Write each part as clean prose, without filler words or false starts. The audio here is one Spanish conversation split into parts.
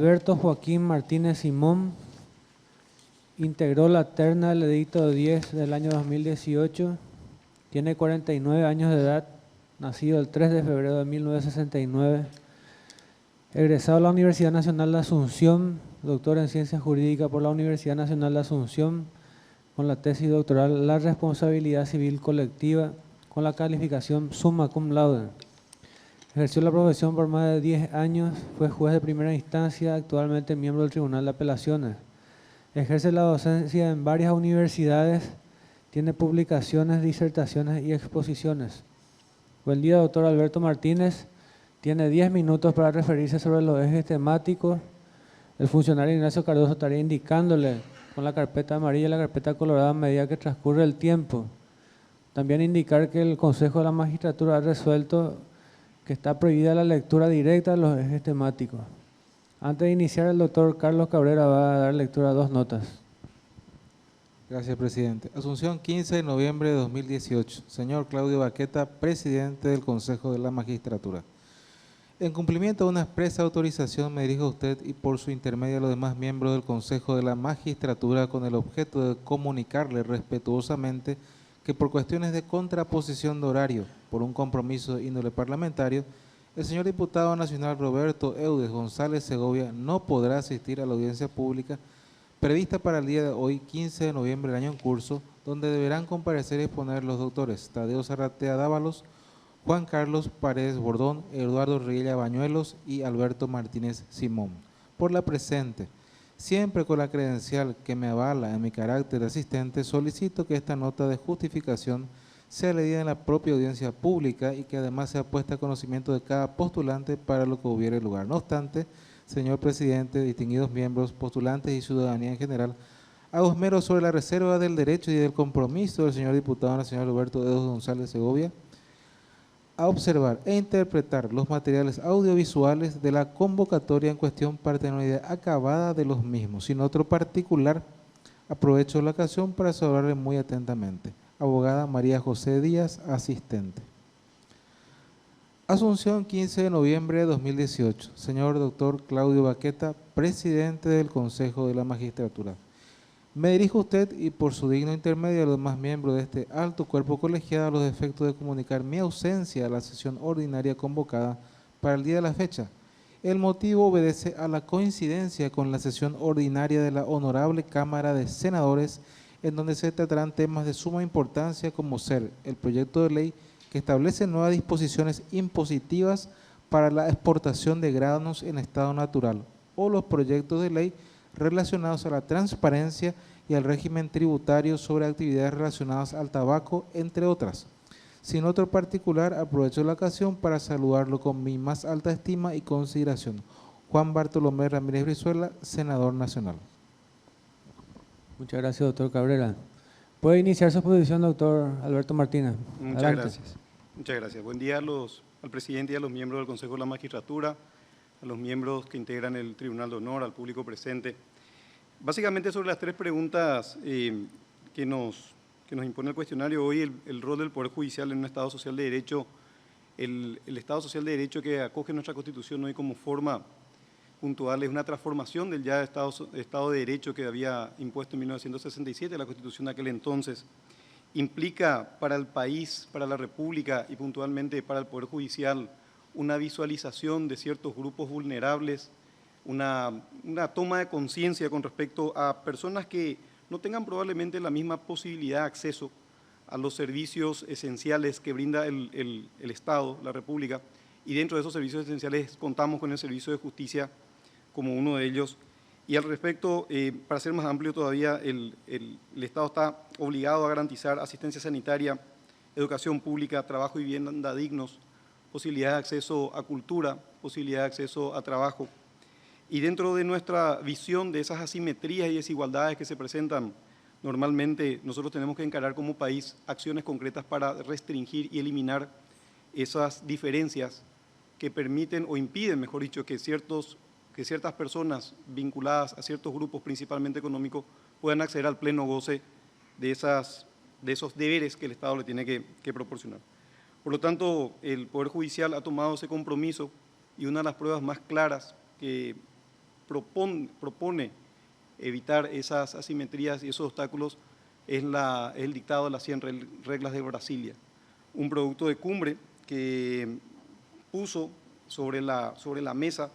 Alberto Joaquín Martínez Simón integró la terna del edicto 10 del año 2018. Tiene 49 años de edad, nacido el 3 de febrero de 1969. Egresado a la Universidad Nacional de Asunción, doctor en Ciencias Jurídicas por la Universidad Nacional de Asunción, con la tesis doctoral La Responsabilidad Civil Colectiva, con la calificación Summa Cum Laude. Ejerció la profesión por más de 10 años, fue juez de primera instancia, actualmente miembro del Tribunal de Apelaciones. Ejerce la docencia en varias universidades, tiene publicaciones, disertaciones y exposiciones. Buen día, doctor Alberto Martínez. Tiene 10 minutos para referirse sobre los ejes temáticos. El funcionario Ignacio Cardoso estaría indicándole con la carpeta amarilla y la carpeta colorada a medida que transcurre el tiempo. También indicar que el Consejo de la Magistratura ha resuelto que está prohibida la lectura directa de los ejes temáticos. Antes de iniciar, el doctor Carlos Cabrera va a dar lectura a 2 notas. Gracias, presidente. Asunción, 15 de noviembre de 2018. Señor Claudio Baqueta, presidente del Consejo de la Magistratura. En cumplimiento de una expresa autorización, me dirijo a usted y por su intermedio a los demás miembros del Consejo de la Magistratura con el objeto de comunicarle respetuosamente que por cuestiones de contraposición de horario, por un compromiso de índole parlamentario, el señor diputado nacional Roberto Eudes González Segovia no podrá asistir a la audiencia pública prevista para el día de hoy, 15 de noviembre del año en curso, donde deberán comparecer y exponer los doctores Tadeo Zarratea Dávalos, Juan Carlos Paredes Bordón, Eduardo Riella Bañuelos y Alberto Martínez Simón. Por la presente, siempre con la credencial que me avala en mi carácter de asistente, solicito que esta nota de justificación sea leída en la propia audiencia pública y que además sea puesta a conocimiento de cada postulante para lo que hubiere lugar. No obstante, señor presidente, distinguidos miembros, postulantes y ciudadanía en general, hago esmero sobre la reserva del derecho y del compromiso del señor diputado nacional Roberto Eudes González Segovia a observar e interpretar los materiales audiovisuales de la convocatoria en cuestión para tener una idea acabada de los mismos. Sin otro particular, aprovecho la ocasión para saludarle muy atentamente. Abogada María José Díaz, asistente. Asunción, 15 de noviembre de 2018. Señor doctor Claudio Baqueta, presidente del Consejo de la Magistratura. Me dirijo a usted y por su digno intermedio a los demás miembros de este alto cuerpo colegiado a los efectos de comunicar mi ausencia a la sesión ordinaria convocada para el día de la fecha. El motivo obedece a la coincidencia con la sesión ordinaria de la Honorable Cámara de Senadores, en donde se tratarán temas de suma importancia como ser el proyecto de ley que establece nuevas disposiciones impositivas para la exportación de granos en estado natural o los proyectos de ley relacionados a la transparencia y al régimen tributario sobre actividades relacionadas al tabaco, entre otras. Sin otro particular, aprovecho la ocasión para saludarlo con mi más alta estima y consideración. Juan Bartolomé Ramírez Brizuela, senador nacional. Muchas gracias, doctor Cabrera. ¿Puede iniciar su exposición, doctor Alberto Martínez? Muchas Adelante. gracias. Muchas gracias. Buen día al presidente y a los miembros del Consejo de la Magistratura, a los miembros que integran el Tribunal de Honor, al público presente. Básicamente sobre las 3 preguntas que nos impone el cuestionario hoy, el rol del Poder Judicial en un Estado social de derecho, el Estado social de derecho que acoge nuestra Constitución hoy como forma puntual es una transformación del ya Estado de Derecho que había impuesto en 1967 la Constitución de aquel entonces. Implica para el país, para la República y puntualmente para el Poder Judicial una visualización de ciertos grupos vulnerables, una toma de conciencia con respecto a personas que no tengan probablemente la misma posibilidad de acceso a los servicios esenciales que brinda el Estado, la República, y dentro de esos servicios esenciales contamos con el servicio de justicia como uno de ellos. Y al respecto, para ser más amplio todavía, el Estado está obligado a garantizar asistencia sanitaria, educación pública, trabajo y vivienda dignos, posibilidad de acceso a cultura, posibilidad de acceso a trabajo. Y dentro de nuestra visión de esas asimetrías y desigualdades que se presentan, normalmente nosotros tenemos que encarar como país acciones concretas para restringir y eliminar esas diferencias que permiten o impiden, mejor dicho, que ciertas personas vinculadas a ciertos grupos, principalmente económicos, puedan acceder al pleno goce de esos deberes que el Estado le tiene que proporcionar. Por lo tanto, el Poder Judicial ha tomado ese compromiso y una de las pruebas más claras que propone evitar esas asimetrías y esos obstáculos es el dictado de las 100 reglas de Brasilia, un producto de cumbre que puso sobre la mesa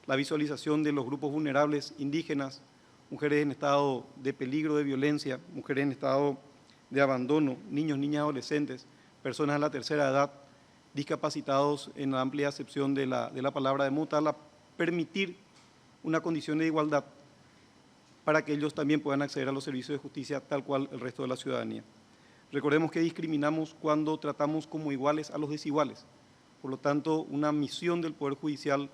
la visualización de los grupos vulnerables indígenas, mujeres en estado de peligro de violencia, mujeres en estado de abandono, niños, niñas, adolescentes, personas de la tercera edad, discapacitados en la amplia acepción de la palabra, de modo tal a permitir una condición de igualdad para que ellos también puedan acceder a los servicios de justicia tal cual el resto de la ciudadanía. Recordemos que discriminamos cuando tratamos como iguales a los desiguales. Por lo tanto, una misión del Poder Judicial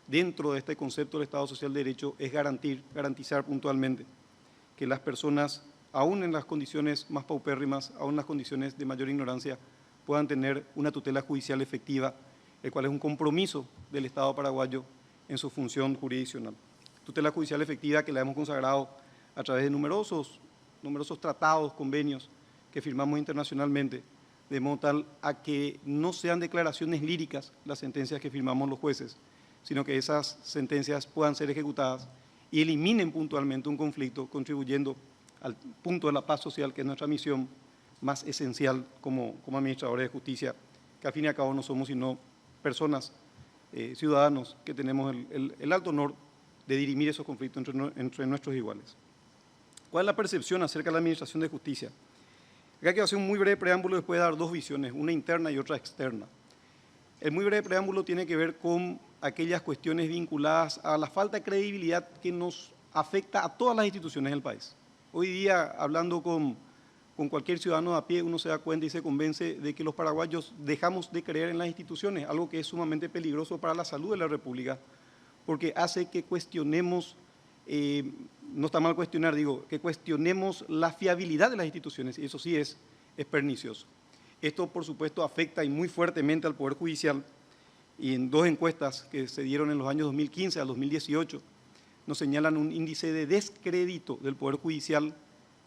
dentro de este concepto del Estado Social de Derecho es garantizar puntualmente que las personas, aún en las condiciones más paupérrimas, aún en las condiciones de mayor ignorancia, puedan tener una tutela judicial efectiva, el cual es un compromiso del Estado paraguayo en su función jurisdiccional. Tutela judicial efectiva que la hemos consagrado a través de numerosos tratados, convenios que firmamos internacionalmente, de modo tal a que no sean declaraciones líricas las sentencias que firmamos los jueces, sino que esas sentencias puedan ser ejecutadas y eliminen puntualmente un conflicto, contribuyendo al punto de la paz social, que es nuestra misión más esencial como administradores de justicia, que al fin y al cabo no somos sino personas, ciudadanos, que tenemos el alto honor de dirimir esos conflictos entre nuestros iguales. ¿Cuál es la percepción acerca de la administración de justicia? Acá quiero hacer un muy breve preámbulo después de dar dos visiones, una interna y otra externa. El muy breve preámbulo tiene que ver con aquellas cuestiones vinculadas a la falta de credibilidad que nos afecta a todas las instituciones del país. Hoy día, hablando con cualquier ciudadano de a pie, uno se da cuenta y se convence de que los paraguayos dejamos de creer en las instituciones, algo que es sumamente peligroso para la salud de la República, porque hace que cuestionemos, no está mal cuestionar, digo, que cuestionemos la fiabilidad de las instituciones, y eso sí es pernicioso. Esto, por supuesto, afecta y muy fuertemente al Poder Judicial, y en dos encuestas que se dieron en los años 2015 al 2018, nos señalan un índice de descrédito del Poder Judicial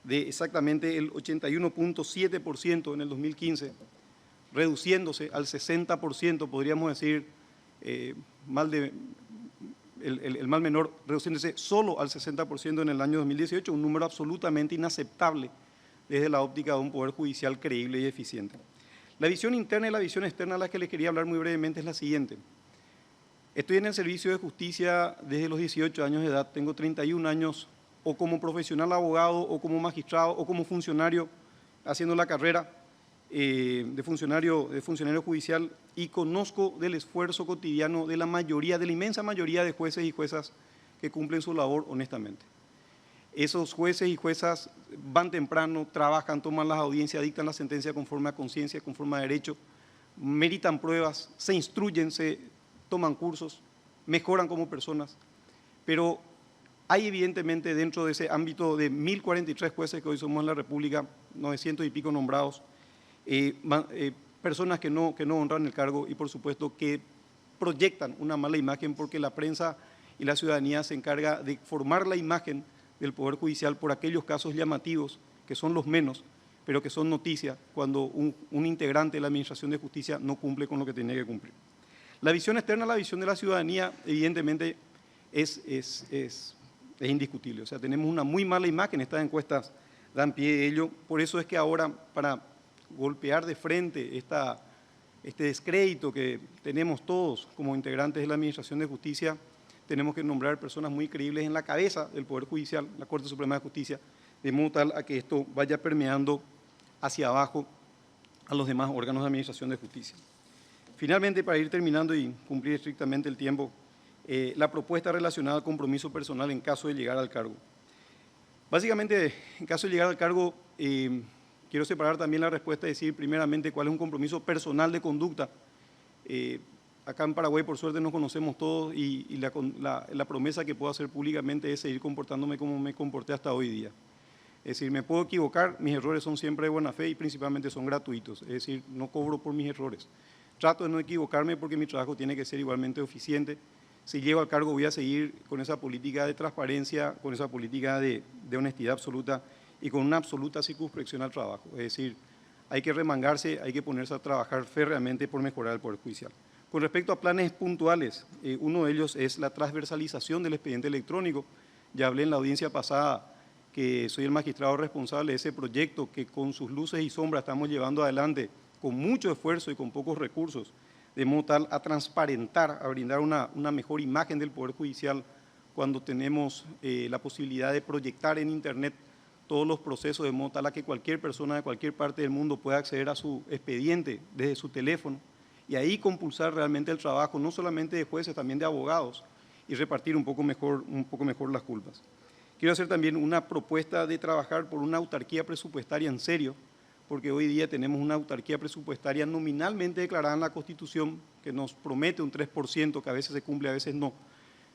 de exactamente el 81.7% en el 2015, reduciéndose al 60%, podríamos decir, el mal menor, reduciéndose solo al 60% en el año 2018, un número absolutamente inaceptable desde la óptica de un Poder Judicial creíble y eficiente. La visión interna y la visión externa a la que les quería hablar muy brevemente es la siguiente. Estoy en el servicio de justicia desde los 18 años de edad, tengo 31 años o como profesional abogado o como magistrado o como funcionario haciendo la carrera de funcionario judicial, y conozco del esfuerzo cotidiano de la inmensa mayoría de jueces y juezas que cumplen su labor honestamente. Esos jueces y juezas van temprano, trabajan, toman las audiencias, dictan la sentencia conforme a conciencia, conforme a derecho, meritan pruebas, se instruyen, se toman cursos, mejoran como personas, pero hay evidentemente dentro de ese ámbito de 1.043 jueces que hoy somos en la República, 900 y pico nombrados, personas que no honran el cargo y por supuesto que proyectan una mala imagen, porque la prensa y la ciudadanía se encarga de formar la imagen del Poder Judicial por aquellos casos llamativos, que son los menos, pero que son noticia cuando un integrante de la Administración de Justicia no cumple con lo que tiene que cumplir. La visión externa, la visión de la ciudadanía, evidentemente es indiscutible. O sea, tenemos una muy mala imagen, estas encuestas dan pie a ello. Por eso es que ahora, para golpear de frente este descrédito que tenemos todos como integrantes de la Administración de Justicia, tenemos que nombrar personas muy creíbles en la cabeza del Poder Judicial, la Corte Suprema de Justicia, de modo tal a que esto vaya permeando hacia abajo a los demás órganos de Administración de Justicia. Finalmente, para ir terminando y cumplir estrictamente el tiempo, la propuesta relacionada al compromiso personal en caso de llegar al cargo. Básicamente, en caso de llegar al cargo, quiero separar también la respuesta y decir primeramente cuál es un compromiso personal de conducta. Acá en Paraguay, por suerte, nos conocemos todos y la promesa que puedo hacer públicamente es seguir comportándome como me comporté hasta hoy día. Es decir, me puedo equivocar, mis errores son siempre de buena fe y principalmente son gratuitos. Es decir, no cobro por mis errores. Trato de no equivocarme porque mi trabajo tiene que ser igualmente eficiente. Si llego al cargo voy a seguir con esa política de transparencia, con esa política de honestidad absoluta y con una absoluta circunspección al trabajo. Es decir, hay que remangarse, hay que ponerse a trabajar férreamente por mejorar el Poder Judicial. Con respecto a planes puntuales, uno de ellos es la transversalización del expediente electrónico. Ya hablé en la audiencia pasada que soy el magistrado responsable de ese proyecto que con sus luces y sombras estamos llevando adelante con mucho esfuerzo y con pocos recursos, de modo tal a transparentar, a brindar una mejor imagen del Poder Judicial cuando tenemos la posibilidad de proyectar en Internet todos los procesos, de modo tal a que cualquier persona de cualquier parte del mundo pueda acceder a su expediente desde su teléfono y ahí compulsar realmente el trabajo, no solamente de jueces, también de abogados, y repartir un poco mejor las culpas. Quiero hacer también una propuesta de trabajar por una autarquía presupuestaria en serio, porque hoy día tenemos una autarquía presupuestaria nominalmente declarada en la Constitución que nos promete un 3%, que a veces se cumple, a veces no,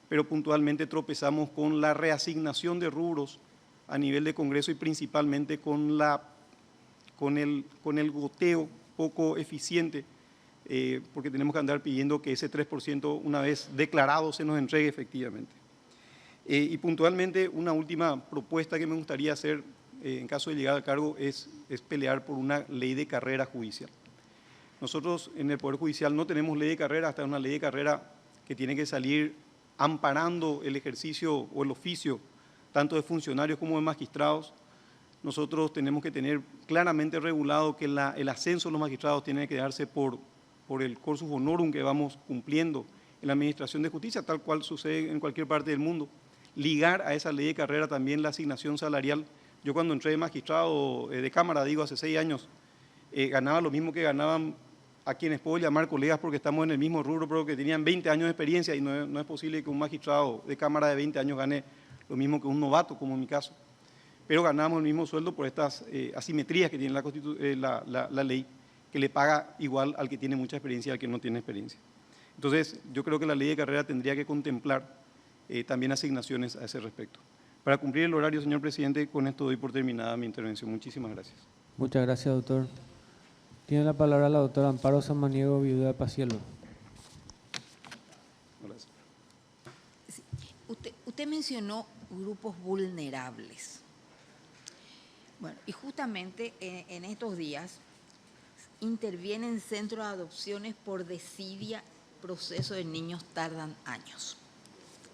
pero puntualmente tropezamos con la reasignación de rubros a nivel de Congreso y principalmente con el goteo poco eficiente, porque tenemos que andar pidiendo que ese 3% una vez declarado se nos entregue efectivamente. Y puntualmente una última propuesta que me gustaría hacer en caso de llegar al cargo es pelear por una ley de carrera judicial. Nosotros en el Poder Judicial no tenemos ley de carrera, hasta una ley de carrera que tiene que salir amparando el ejercicio o el oficio tanto de funcionarios como de magistrados. Nosotros tenemos que tener claramente regulado que el ascenso de los magistrados tiene que darse por el cursus honorum que vamos cumpliendo en la Administración de Justicia, tal cual sucede en cualquier parte del mundo. Ligar a esa ley de carrera también la asignación salarial. Yo cuando entré de magistrado de Cámara, digo, hace 6 años, ganaba lo mismo que ganaban a quienes puedo llamar colegas porque estamos en el mismo rubro, pero que tenían 20 años de experiencia y no es posible que un magistrado de Cámara de 20 años gane lo mismo que un novato, como en mi caso. Pero ganábamos el mismo sueldo por estas asimetrías que tiene la ley, que le paga igual al que tiene mucha experiencia y al que no tiene experiencia. Entonces, yo creo que la ley de carrera tendría que contemplar también asignaciones a ese respecto. Para cumplir el horario, señor presidente, con esto doy por terminada mi intervención. Muchísimas gracias. Muchas gracias, doctor. Tiene la palabra la doctora Amparo Samaniego, viuda de Pacielo. Gracias. Sí. Usted mencionó grupos vulnerables. Bueno, y justamente en estos días intervienen centros de adopciones por desidia, proceso de niños tardan años.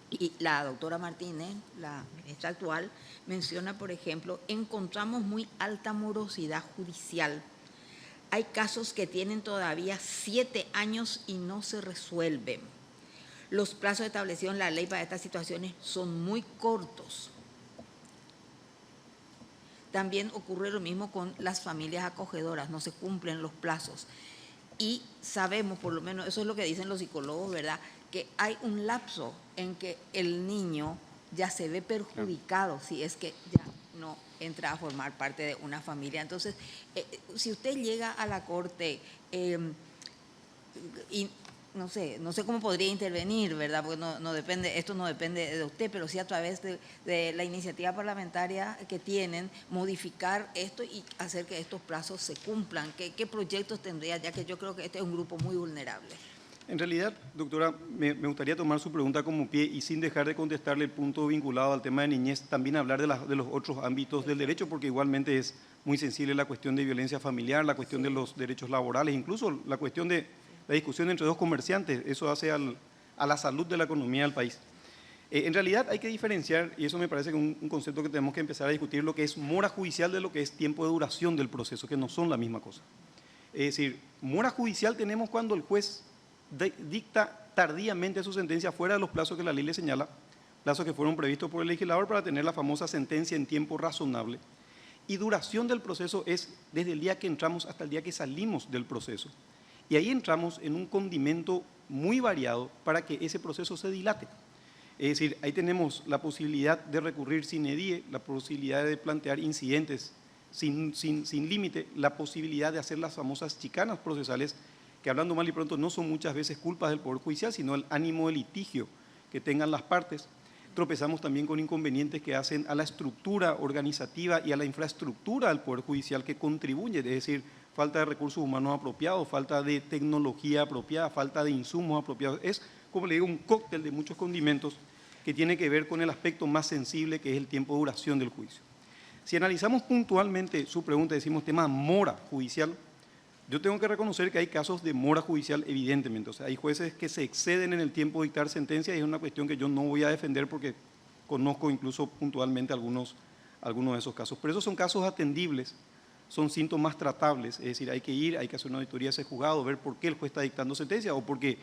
Y la doctora Martínez, la ministra actual, menciona, por ejemplo, encontramos muy alta morosidad judicial. Hay casos que tienen todavía 7 años y no se resuelven. Los plazos establecidos en la ley para estas situaciones son muy cortos. También ocurre lo mismo con las familias acogedoras, no se cumplen los plazos. Y sabemos, por lo menos, eso es lo que dicen los psicólogos, ¿verdad?, que hay un lapso en que el niño ya se ve perjudicado si es que ya no entra a formar parte de una familia. Entonces, si usted llega a la Corte y no sé cómo podría intervenir, ¿verdad?, porque no depende, esto no depende de usted, pero sí a través de la iniciativa parlamentaria que tienen, modificar esto y hacer que estos plazos se cumplan. ¿Qué proyectos tendría? Ya que yo creo que este es un grupo muy vulnerable. En realidad, doctora, me gustaría tomar su pregunta como pie y sin dejar de contestarle el punto vinculado al tema de niñez, también hablar de los otros ámbitos del derecho, porque igualmente es muy sensible la cuestión de violencia familiar, la cuestión de los derechos laborales, incluso la cuestión de la discusión entre dos comerciantes. Eso hace a la salud de la economía del país. En realidad hay que diferenciar, y eso me parece que es un concepto que tenemos que empezar a discutir, lo que es mora judicial de lo que es tiempo de duración del proceso, que no son la misma cosa. Es decir, mora judicial tenemos cuando el juez dicta tardíamente su sentencia fuera de los plazos que la ley le señala, plazos que fueron previstos por el legislador para tener la famosa sentencia en tiempo razonable. Y duración del proceso es desde el día que entramos hasta el día que salimos del proceso. Y ahí entramos en un condimento muy variado para que ese proceso se dilate. Es decir, ahí tenemos la posibilidad de recurrir sin edie, la posibilidad de plantear incidentes sin límite, la posibilidad de hacer las famosas chicanas procesales, que hablando mal y pronto no son muchas veces culpas del Poder Judicial, sino el ánimo de litigio que tengan las partes. Tropezamos también con inconvenientes que hacen a la estructura organizativa y a la infraestructura del Poder Judicial que contribuye, es decir, falta de recursos humanos apropiados, falta de tecnología apropiada, falta de insumos apropiados. Es, como le digo, un cóctel de muchos condimentos que tiene que ver con el aspecto más sensible, que es el tiempo de duración del juicio. Si analizamos puntualmente su pregunta, decimos tema mora judicial, yo tengo que reconocer que hay casos de mora judicial evidentemente, o sea, hay jueces que se exceden en el tiempo de dictar sentencia y es una cuestión que yo no voy a defender porque conozco incluso puntualmente algunos de esos casos. Pero esos son casos atendibles, son síntomas tratables, es decir, hay que ir, hay que hacer una auditoría a ese juzgado, ver por qué el juez está dictando sentencia o porque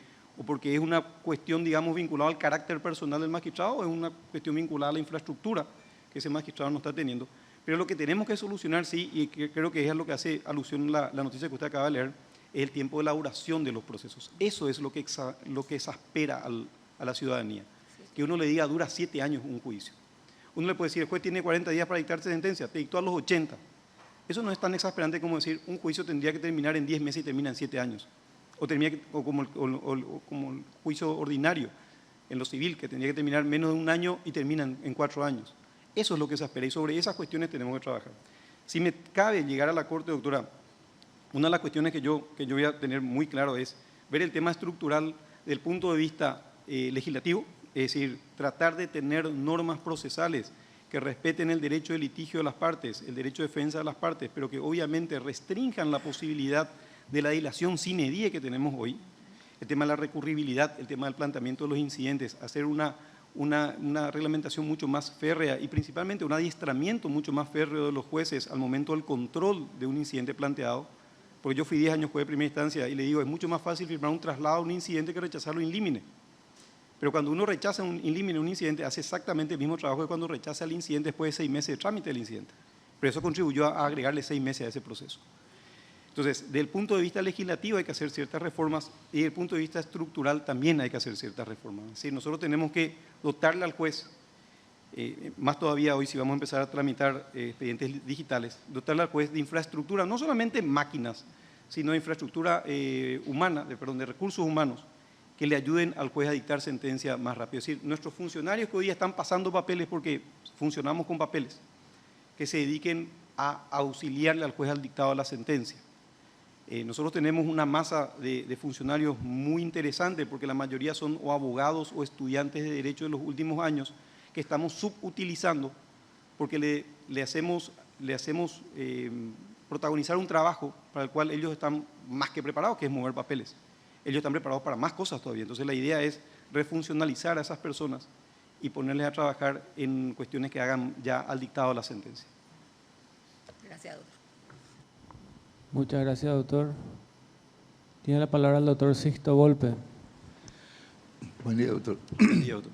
es una cuestión, digamos, vinculada al carácter personal del magistrado o es una cuestión vinculada a la infraestructura que ese magistrado no está teniendo. Pero lo que tenemos que solucionar, sí, y creo que es a lo que hace alusión la noticia que usted acaba de leer, es el tiempo de elaboración de los procesos. Eso es lo que exaspera a la ciudadanía. Que uno le diga, dura 7 años un juicio. Uno le puede decir, el juez tiene 40 días para dictar sentencia, te dictó a los 80. Eso no es tan exasperante como decir, un juicio tendría que terminar en 10 meses y termina en 7 años. O como el juicio ordinario en lo civil, que tendría que terminar menos de un año y termina en 4 años. Eso es lo que se espera y sobre esas cuestiones tenemos que trabajar. Si me cabe llegar a la Corte, doctora, una de las cuestiones que yo voy a tener muy claro es ver el tema estructural desde el punto de vista legislativo, es decir, tratar de tener normas procesales que respeten el derecho de litigio de las partes, el derecho de defensa de las partes, pero que obviamente restrinjan la posibilidad de la dilación sine die que tenemos hoy, el tema de la recurribilidad, el tema del planteamiento de los incidentes, hacer una reglamentación mucho más férrea y principalmente un adiestramiento mucho más férreo de los jueces al momento del control de un incidente planteado, porque yo fui 10 años juez de primera instancia y le digo, es mucho más fácil firmar un traslado a un incidente que rechazarlo in limine. Pero cuando uno rechaza in limine un incidente, hace exactamente el mismo trabajo que cuando rechaza el incidente después de 6 meses de trámite del incidente. Pero eso contribuyó a agregarle 6 meses a ese proceso. Entonces, desde el punto de vista legislativo hay que hacer ciertas reformas y desde el punto de vista estructural también hay que hacer ciertas reformas. Es decir, nosotros tenemos que dotarle al juez, más todavía hoy si vamos a empezar a tramitar expedientes digitales, dotarle al juez de infraestructura, no solamente máquinas, sino de infraestructura humana, de recursos humanos, que le ayuden al juez a dictar sentencia más rápido. Es decir, nuestros funcionarios que hoy día están pasando papeles porque funcionamos con papeles, que se dediquen a auxiliarle al juez al dictado de la sentencia. Nosotros tenemos una masa de funcionarios muy interesante porque la mayoría son o abogados o estudiantes de derecho de los últimos años que estamos subutilizando porque le hacemos protagonizar un trabajo para el cual ellos están más que preparados, que es mover papeles. Ellos están preparados para más cosas todavía. Entonces la idea es refuncionalizar a esas personas y ponerles a trabajar en cuestiones que hagan ya al dictado de la sentencia. Gracias, doctor. Muchas gracias, doctor. Tiene la palabra el doctor Sixto Volpe. Buen día, doctor. Buen día, doctor.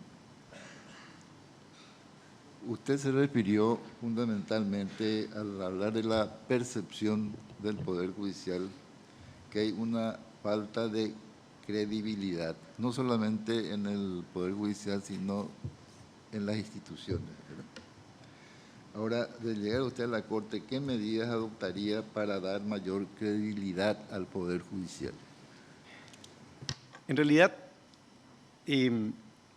Usted se refirió fundamentalmente al hablar de la percepción del Poder Judicial, que hay una falta de credibilidad, no solamente en el Poder Judicial, sino en las instituciones, ¿verdad? Ahora, de llegar usted a la Corte, ¿qué medidas adoptaría para dar mayor credibilidad al Poder Judicial? En realidad,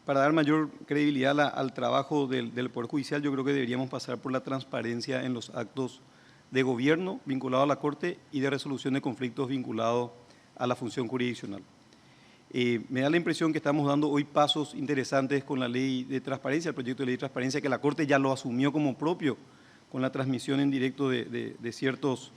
para dar mayor credibilidad al trabajo del Poder Judicial, yo creo que deberíamos pasar por la transparencia en los actos de gobierno vinculados a la Corte y de resolución de conflictos vinculados a la función jurisdiccional. Me da la impresión que estamos dando hoy pasos interesantes con la ley de transparencia, el proyecto de ley de transparencia, que la Corte ya lo asumió como propio con la transmisión en directo de ciertos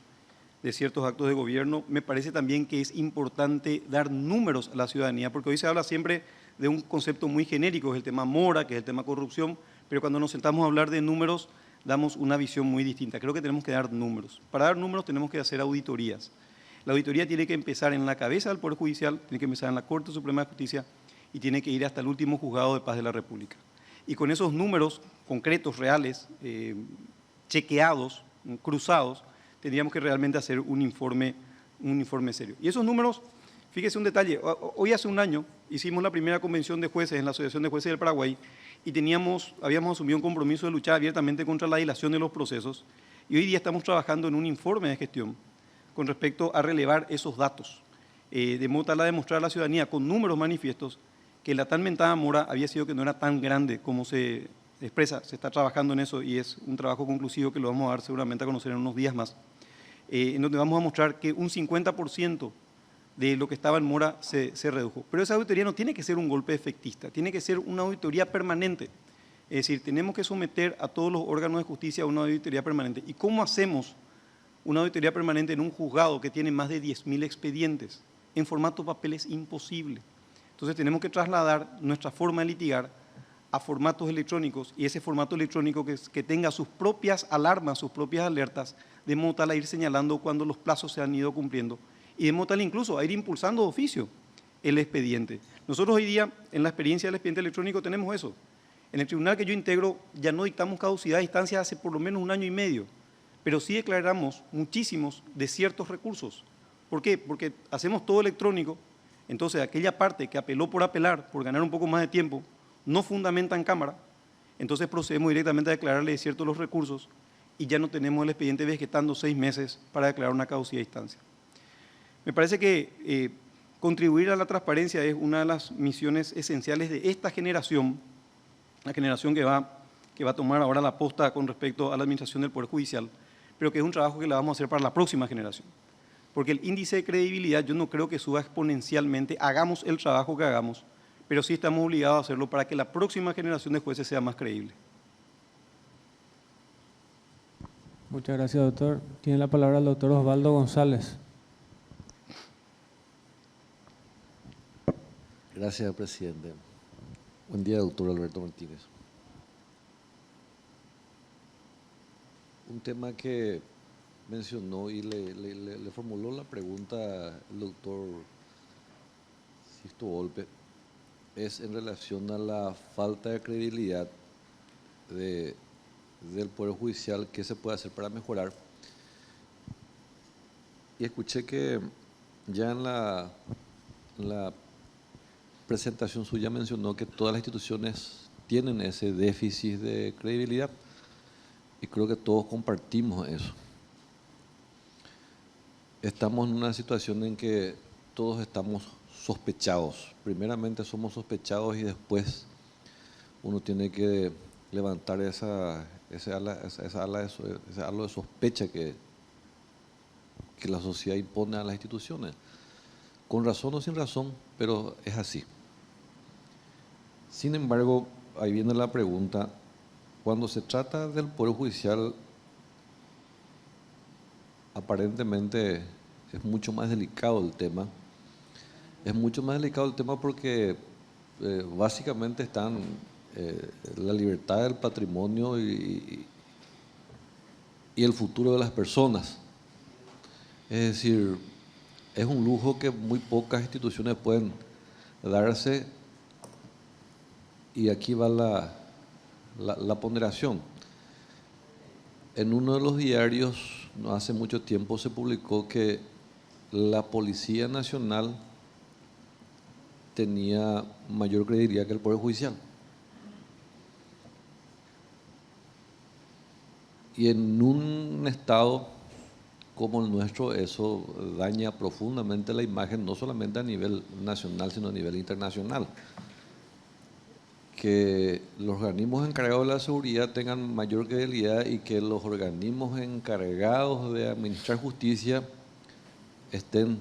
actos de gobierno. Me parece también que es importante dar números a la ciudadanía, porque hoy se habla siempre de un concepto muy genérico, que es el tema mora, que es el tema corrupción, pero cuando nos sentamos a hablar de números, damos una visión muy distinta. Creo que tenemos que dar números. Para dar números tenemos que hacer auditorías. La auditoría tiene que empezar en la cabeza del Poder Judicial, tiene que empezar en la Corte Suprema de Justicia y tiene que ir hasta el último juzgado de paz de la República. Y con esos números concretos, reales, chequeados, cruzados, tendríamos que realmente hacer un informe serio. Y esos números, fíjese un detalle, hoy hace un año hicimos la primera convención de jueces en la Asociación de Jueces del Paraguay y habíamos asumido un compromiso de luchar abiertamente contra la dilación de los procesos y hoy día estamos trabajando en un informe de gestión con respecto a relevar esos datos, de modo tal a demostrar a la ciudadanía con números manifiestos que la tan mentada mora había sido que no era tan grande como se expresa. Se está trabajando en eso y es un trabajo conclusivo que lo vamos a dar seguramente a conocer en unos días más, en donde vamos a mostrar que un 50% de lo que estaba en mora se redujo. Pero esa auditoría no tiene que ser un golpe efectista, tiene que ser una auditoría permanente. Es decir, tenemos que someter a todos los órganos de justicia a una auditoría permanente. ¿Y cómo hacemos una auditoría permanente en un juzgado que tiene más de 10.000 expedientes. En formato papel es imposible. Entonces tenemos que trasladar nuestra forma de litigar a formatos electrónicos y ese formato electrónico que tenga sus propias alarmas, sus propias alertas, de modo tal a ir señalando cuando los plazos se han ido cumpliendo y de modo tal incluso a ir impulsando de oficio el expediente. Nosotros hoy día, en la experiencia del expediente electrónico, tenemos eso. En el tribunal que yo integro ya no dictamos caducidad de instancia hace por lo menos 1 año y medio, pero sí declaramos muchísimos de ciertos recursos. ¿Por qué? Porque hacemos todo electrónico, entonces aquella parte que apeló por apelar, por ganar un poco más de tiempo, no fundamenta en cámara, entonces procedemos directamente a declararle desierto los recursos y ya no tenemos el expediente vegetando 6 meses para declarar una caducidad de instancia. Me parece que contribuir a la transparencia es una de las misiones esenciales de esta generación, la generación que va a tomar ahora la posta con respecto a la administración del Poder Judicial, pero que es un trabajo que la vamos a hacer para la próxima generación. Porque el índice de credibilidad yo no creo que suba exponencialmente, hagamos el trabajo que hagamos, pero sí estamos obligados a hacerlo para que la próxima generación de jueces sea más creíble. Muchas gracias, doctor. Tiene la palabra el doctor Osvaldo González. Gracias, presidente. Buen día, doctor Alberto Martínez. Un tema que mencionó y le formuló la pregunta el doctor Sisto Volpe es en relación a la falta de credibilidad del Poder Judicial, qué se puede hacer para mejorar. Y escuché que ya en la presentación suya mencionó que todas las instituciones tienen ese déficit de credibilidad y creo que todos compartimos eso. Estamos en una situación en que todos estamos sospechados. Primeramente somos sospechados y después uno tiene que levantar ese halo de sospecha que la sociedad impone a las instituciones. Con razón o sin razón, pero es así. Sin embargo, ahí viene la pregunta, cuando se trata del Poder Judicial, aparentemente es mucho más delicado el tema. Es mucho más delicado el tema porque básicamente están la libertad del patrimonio y el futuro de las personas. Es decir, es un lujo que muy pocas instituciones pueden darse y aquí va la ponderación. En uno de los diarios, no hace mucho tiempo, se publicó que la Policía Nacional tenía mayor credibilidad que el Poder Judicial. Y en un estado como el nuestro, eso daña profundamente la imagen, no solamente a nivel nacional, sino a nivel internacional. Que los organismos encargados de la seguridad tengan mayor credibilidad y que los organismos encargados de administrar justicia estén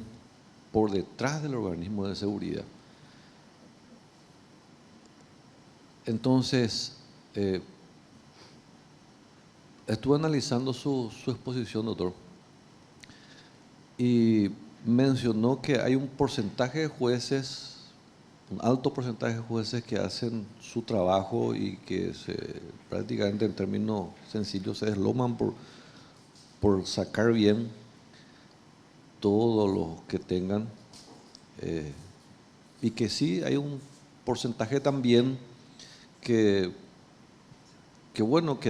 por detrás del organismo de seguridad. Entonces, estuve analizando su exposición, doctor, y mencionó que hay un porcentaje de jueces, un alto porcentaje de jueces que hacen su trabajo y que prácticamente en términos sencillos se desloman por sacar bien todo lo que tengan, y que sí hay un porcentaje también que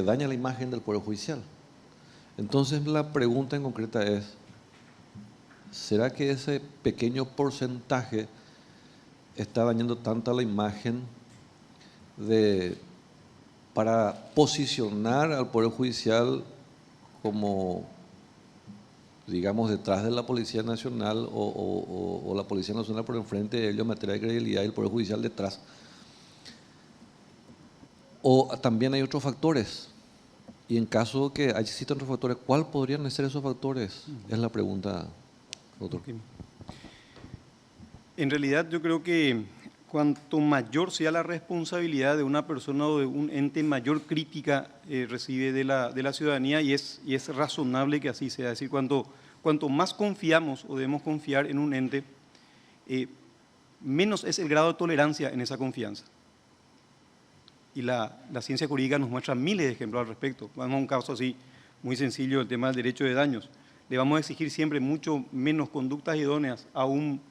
daña la imagen del Poder Judicial. Entonces la pregunta en concreta es, ¿será que ese pequeño porcentaje está dañando tanto la imagen para posicionar al Poder Judicial como, digamos, detrás de la Policía Nacional o la Policía Nacional por enfrente de ellos en materia de credibilidad y el Poder Judicial detrás? O también hay otros factores. Y en caso que existan otros factores, ¿cuáles podrían ser esos factores? Es la pregunta, doctor. En realidad yo creo que cuanto mayor sea la responsabilidad de una persona o de un ente, mayor crítica recibe de la ciudadanía y es razonable que así sea. Es decir, cuanto más confiamos o debemos confiar en un ente, menos es el grado de tolerancia en esa confianza. Y la ciencia jurídica nos muestra miles de ejemplos al respecto. Vamos a un caso así muy sencillo, el tema del derecho de daños. Le vamos a exigir siempre mucho menos conductas idóneas a un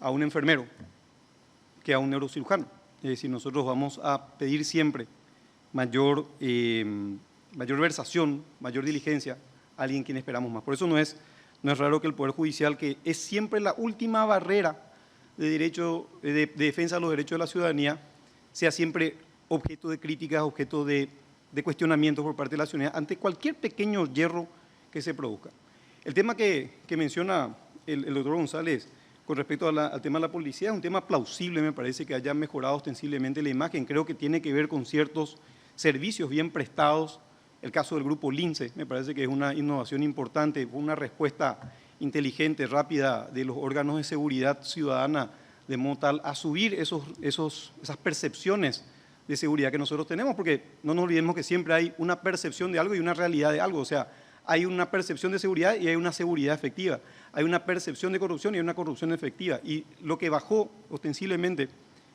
enfermero que a un neurocirujano. Es decir, nosotros vamos a pedir siempre mayor versación, mayor diligencia a alguien quien esperamos más. Por eso no es raro que el Poder Judicial, que es siempre la última barrera de defensa de los derechos de la ciudadanía, sea siempre objeto de críticas, objeto de cuestionamientos por parte de la ciudadanía ante cualquier pequeño hierro que se produzca. El tema que menciona el doctor González con respecto al tema de la publicidad es un tema plausible, me parece que haya mejorado ostensiblemente la imagen. Creo que tiene que ver con ciertos servicios bien prestados. El caso del grupo Lince me parece que es una innovación importante, una respuesta inteligente, rápida de los órganos de seguridad ciudadana, de modo tal a subir esas percepciones de seguridad que nosotros tenemos, porque no nos olvidemos que siempre hay una percepción de algo y una realidad de algo. O sea, hay una percepción de seguridad y hay una seguridad efectiva. Hay una percepción de corrupción y hay una corrupción efectiva. Y lo que bajó ostensiblemente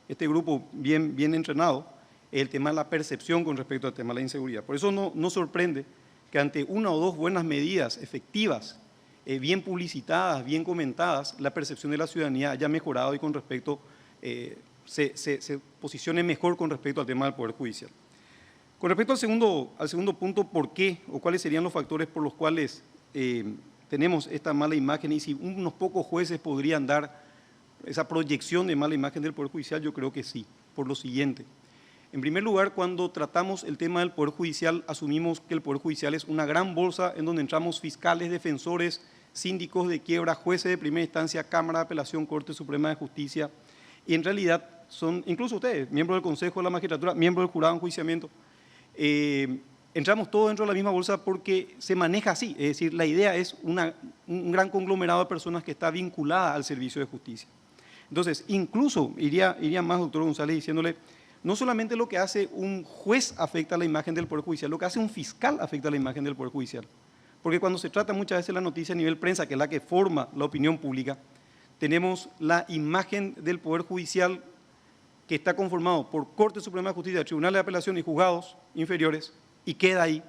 este grupo bien entrenado es el tema de la percepción con respecto al tema de la inseguridad. Por eso no sorprende que ante una o dos buenas medidas efectivas, bien publicitadas, bien comentadas, la percepción de la ciudadanía haya mejorado y con respecto se posicione mejor con respecto al tema del Poder Judicial. Con respecto al segundo punto, ¿por qué o cuáles serían los factores por los cuales tenemos esta mala imagen y si unos pocos jueces podrían dar esa proyección de mala imagen del Poder Judicial? Yo creo que sí, por lo siguiente. En primer lugar, cuando tratamos el tema del Poder Judicial, asumimos que el Poder Judicial es una gran bolsa en donde entramos fiscales, defensores, síndicos de quiebra, jueces de primera instancia, Cámara de Apelación, Corte Suprema de Justicia, y en realidad son, incluso ustedes, miembros del Consejo de la Magistratura, miembros del Jurado de Enjuiciamiento, entramos todos dentro de la misma bolsa porque se maneja así, es decir, la idea es un gran conglomerado de personas que está vinculada al servicio de justicia. Entonces, incluso iría más, doctor González, diciéndole, no solamente lo que hace un juez afecta la imagen del Poder Judicial, lo que hace un fiscal afecta la imagen del Poder Judicial. Porque cuando se trata muchas veces la noticia a nivel prensa, que es la que forma la opinión pública, tenemos la imagen del Poder Judicial que está conformado por Corte Suprema de Justicia, Tribunales de Apelación y juzgados inferiores, y queda ahí.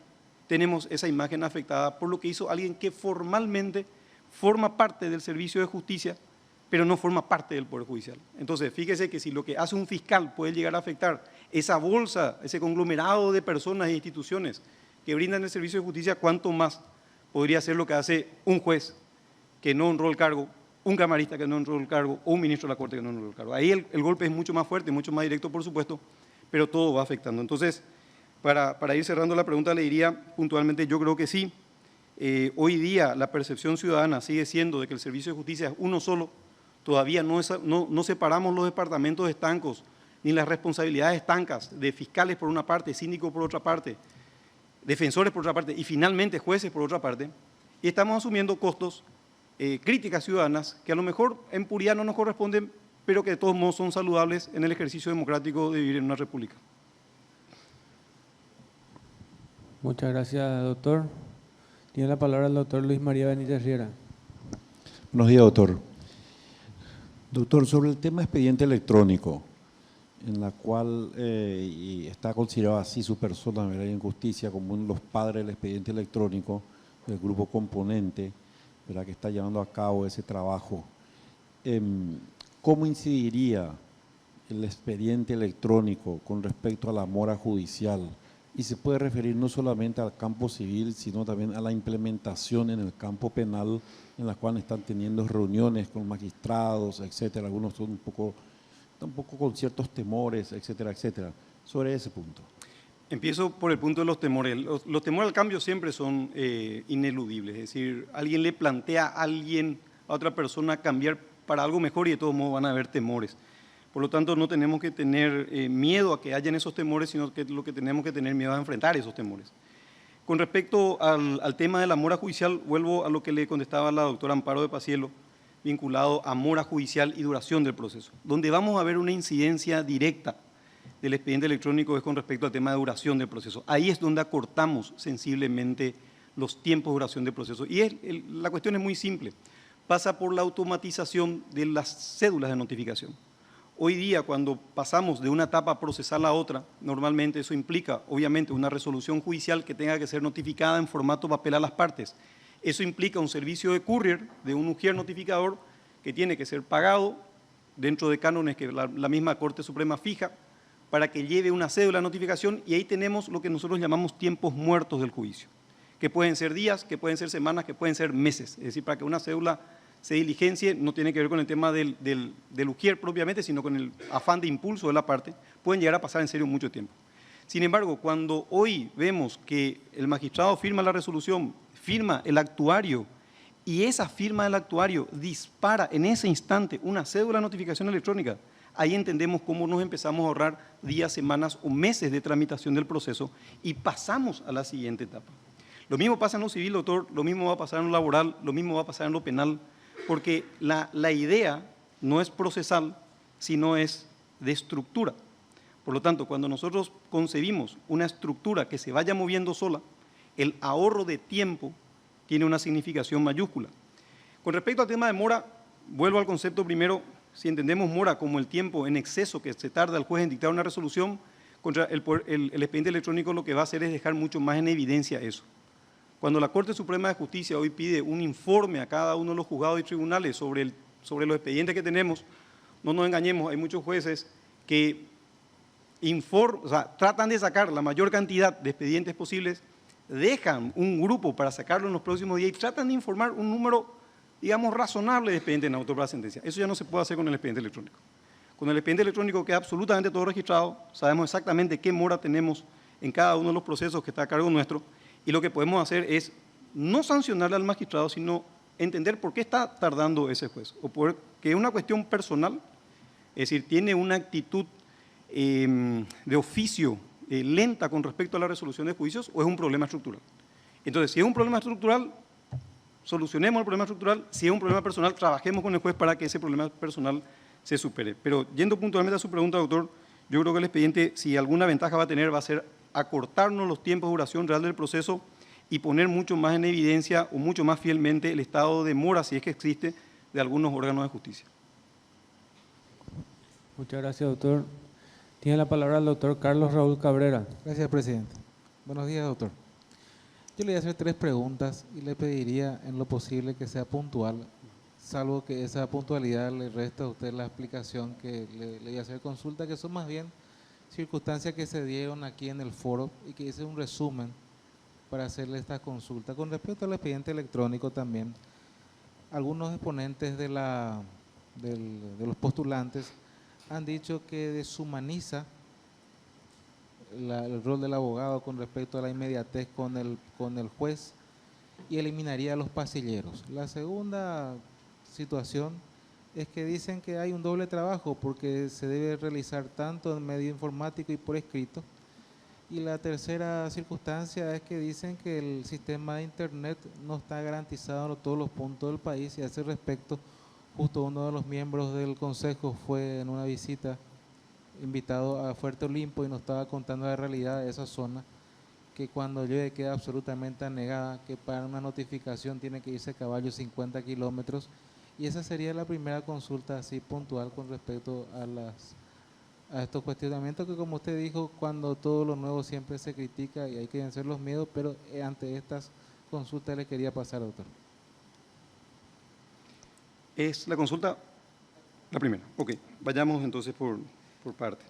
Tenemos esa imagen afectada por lo que hizo alguien que formalmente forma parte del servicio de justicia, pero no forma parte del Poder Judicial. Entonces, fíjese que si lo que hace un fiscal puede llegar a afectar esa bolsa, ese conglomerado de personas e instituciones que brindan el servicio de justicia, ¿cuánto más podría ser lo que hace un juez que no honró el cargo, un camarista que no honró el cargo o un ministro de la Corte que no honró el cargo? Ahí el golpe es mucho más fuerte, mucho más directo, por supuesto, pero todo va afectando. Entonces, para ir cerrando la pregunta, le diría puntualmente, yo creo que sí. Hoy día la percepción ciudadana sigue siendo de que el servicio de justicia es uno solo. Todavía no separamos los departamentos estancos, ni las responsabilidades estancas de fiscales por una parte, síndicos por otra parte, defensores por otra parte y finalmente jueces por otra parte. Y estamos asumiendo costos, críticas ciudadanas que a lo mejor en puridad no nos corresponden, pero que de todos modos son saludables en el ejercicio democrático de vivir en una república. Muchas gracias, doctor. Tiene la palabra el doctor Luis María Benítez Riera. Buenos días, doctor. Doctor, sobre el tema expediente electrónico, en la cual y está considerado así su persona, ¿verdad?, en justicia como uno de los padres del expediente electrónico, del grupo componente, ¿verdad?, que está llevando a cabo ese trabajo. ¿Cómo incidiría el expediente electrónico con respecto a la mora judicial? Y se puede referir no solamente al campo civil, sino también a la implementación en el campo penal, en la cual están teniendo reuniones con magistrados, etcétera. Algunos son un poco con ciertos temores, etcétera, etcétera. Sobre ese punto. Empiezo por el punto de los temores. Los temores al cambio siempre son ineludibles. Es decir, alguien le plantea a otra persona cambiar para algo mejor y de todos modos van a haber temores. Por lo tanto, no tenemos que tener miedo a que hayan esos temores, sino que lo que tenemos que tener miedo es a enfrentar esos temores. Con respecto al tema de la mora judicial, vuelvo a lo que le contestaba la doctora Amparo de Pacielo. vinculado a mora judicial y duración del proceso. Donde vamos a ver una incidencia directa del expediente electrónico es con respecto al tema de duración del proceso. Ahí es donde acortamos sensiblemente los tiempos de duración del proceso. Y la cuestión es muy simple. Pasa por la automatización de las cédulas de notificación. Hoy día, cuando pasamos de una etapa procesal a otra, normalmente eso implica, obviamente, una resolución judicial que tenga que ser notificada en formato papel a las partes. Eso implica un servicio de courier, de un ujier notificador, que tiene que ser pagado dentro de cánones que la misma Corte Suprema fija, para que lleve una cédula de notificación, y ahí tenemos lo que nosotros llamamos tiempos muertos del juicio, que pueden ser días, que pueden ser semanas, que pueden ser meses. Es decir, para que una cédula se diligencie, no tiene que ver con el tema del ujier propiamente, sino con el afán de impulso de la parte, pueden llegar a pasar en serio mucho tiempo. Sin embargo, cuando hoy vemos que el magistrado firma la resolución, firma el actuario, y esa firma del actuario dispara en ese instante una cédula de notificación electrónica, ahí entendemos cómo nos empezamos a ahorrar días, semanas o meses de tramitación del proceso y pasamos a la siguiente etapa. Lo mismo pasa en lo civil, doctor, lo mismo va a pasar en lo laboral, lo mismo va a pasar en lo penal, porque la idea no es procesal, sino es de estructura. Por lo tanto, cuando nosotros concebimos una estructura que se vaya moviendo sola, el ahorro de tiempo tiene una significación mayúscula. Con respecto al tema de mora, vuelvo al concepto primero. Si entendemos mora como el tiempo en exceso que se tarda el juez en dictar una resolución, contra el expediente electrónico lo que va a hacer es dejar mucho más en evidencia eso. Cuando la Corte Suprema de Justicia hoy pide un informe a cada uno de los juzgados y tribunales sobre los expedientes que tenemos, no nos engañemos, hay muchos jueces que tratan de sacar la mayor cantidad de expedientes posibles, dejan un grupo para sacarlo en los próximos días y tratan de informar un número, digamos, razonable de expedientes en auto para sentencia. Eso ya no se puede hacer con el expediente electrónico. Con el expediente electrónico queda absolutamente todo registrado, sabemos exactamente qué mora tenemos en cada uno de los procesos que está a cargo nuestro, y lo que podemos hacer es no sancionarle al magistrado, sino entender por qué está tardando ese juez, o porque es una cuestión personal, es decir, tiene una actitud de oficio lenta con respecto a la resolución de juicios, o es un problema estructural. Entonces, si es un problema estructural, solucionemos el problema estructural. Si es un problema personal, trabajemos con el juez para que ese problema personal se supere. Pero yendo puntualmente a su pregunta, doctor, yo creo que el expediente, si alguna ventaja va a tener, va a ser acortarnos los tiempos de duración real del proceso y poner mucho más en evidencia o mucho más fielmente el estado de mora, si es que existe, de algunos órganos de justicia. Muchas gracias, doctor. Tiene la palabra el doctor Carlos Raúl Cabrera. Gracias, presidente. Buenos días, doctor. Yo le voy a hacer 3 preguntas y le pediría en lo posible que sea puntual, salvo que esa puntualidad le resta a usted la explicación que le voy a hacer consulta, que son más bien circunstancias que se dieron aquí en el foro y que hice un resumen para hacerle esta consulta. Con respecto al expediente electrónico también, algunos exponentes de los postulantes han dicho que deshumaniza el rol del abogado con respecto a la inmediatez con el juez y eliminaría a los pasilleros. La segunda situación es que dicen que hay un doble trabajo porque se debe realizar tanto en medio informático y por escrito. Y la tercera circunstancia es que dicen que el sistema de internet no está garantizado en todos los puntos del país, y a ese respecto justo uno de los miembros del consejo fue en una visita invitado a Fuerte Olimpo y nos estaba contando la realidad de esa zona, que cuando llueve queda absolutamente anegada, que para una notificación tiene que irse a caballo 50 kilómetros. Y esa sería la primera consulta así puntual con respecto a estos cuestionamientos que, como usted dijo, cuando todo lo nuevo siempre se critica y hay que vencer los miedos, pero ante estas consultas le quería pasar, doctor. Es la consulta, la primera. Ok, vayamos entonces por parte.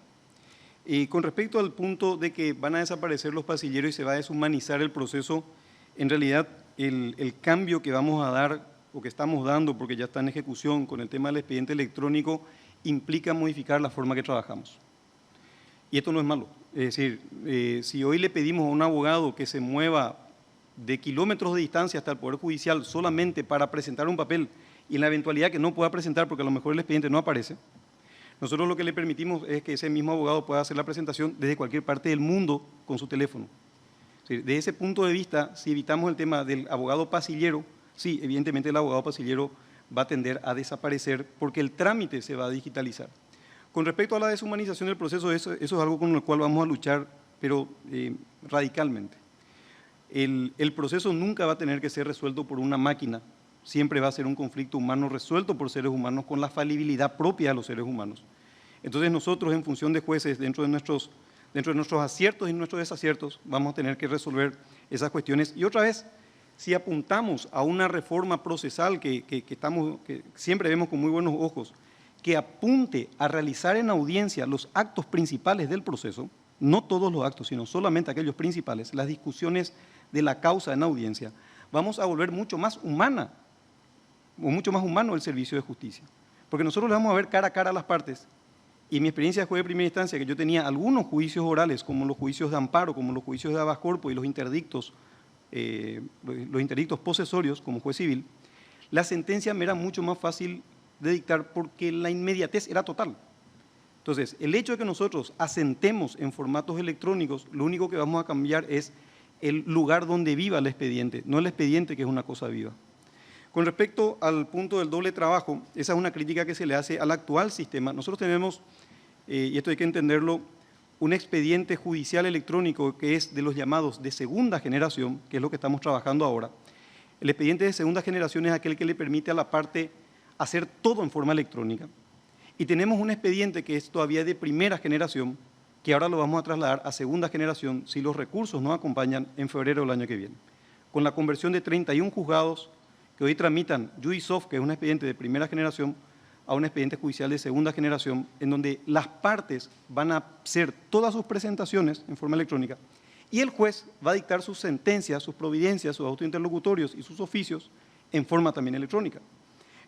Con respecto al punto de que van a desaparecer los pasilleros y se va a deshumanizar el proceso, en realidad el cambio que vamos a dar o que estamos dando, porque ya está en ejecución con el tema del expediente electrónico, implica modificar la forma que trabajamos. Y esto no es malo. Es decir, si hoy le pedimos a un abogado que se mueva de kilómetros de distancia hasta el Poder Judicial solamente para presentar un papel, y en la eventualidad que no pueda presentar porque a lo mejor el expediente no aparece, nosotros lo que le permitimos es que ese mismo abogado pueda hacer la presentación desde cualquier parte del mundo con su teléfono. Desde ese punto de vista, si evitamos el tema del abogado pasillero, sí, evidentemente el abogado pasillero va a tender a desaparecer porque el trámite se va a digitalizar. Con respecto a la deshumanización del proceso, eso es algo con lo cual vamos a luchar, pero radicalmente. El proceso nunca va a tener que ser resuelto por una máquina, siempre va a ser un conflicto humano resuelto por seres humanos con la falibilidad propia de los seres humanos. Entonces nosotros, en función de jueces, dentro de nuestros aciertos y nuestros desaciertos, vamos a tener que resolver esas cuestiones. Y otra vez, si apuntamos a una reforma procesal que siempre vemos con muy buenos ojos, que apunte a realizar en audiencia los actos principales del proceso, no todos los actos, sino solamente aquellos principales, las discusiones de la causa en audiencia, vamos a volver mucho más humano el servicio de justicia. Porque nosotros le vamos a ver cara a cara a las partes. Y mi experiencia de juez de primera instancia, que yo tenía algunos juicios orales, como los juicios de amparo, como los juicios de habeas corpus y los interdictos posesorios como juez civil, la sentencia me era mucho más fácil de dictar porque la inmediatez era total. Entonces, el hecho de que nosotros asentemos en formatos electrónicos, lo único que vamos a cambiar es el lugar donde viva el expediente, no el expediente, que es una cosa viva. Con respecto al punto del doble trabajo, esa es una crítica que se le hace al actual sistema. Nosotros tenemos, y esto hay que entenderlo, un expediente judicial electrónico que es de los llamados de segunda generación, que es lo que estamos trabajando ahora. El expediente de segunda generación es aquel que le permite a la parte hacer todo en forma electrónica. Y tenemos un expediente que es todavía de primera generación, que ahora lo vamos a trasladar a segunda generación si los recursos nos acompañan en febrero del año que viene. Con la conversión de 31 juzgados que hoy tramitan JudiSoft, que es un expediente de primera generación, a un expediente judicial de segunda generación, en donde las partes van a hacer todas sus presentaciones en forma electrónica y el juez va a dictar sus sentencias, sus providencias, sus autointerlocutorios y sus oficios en forma también electrónica.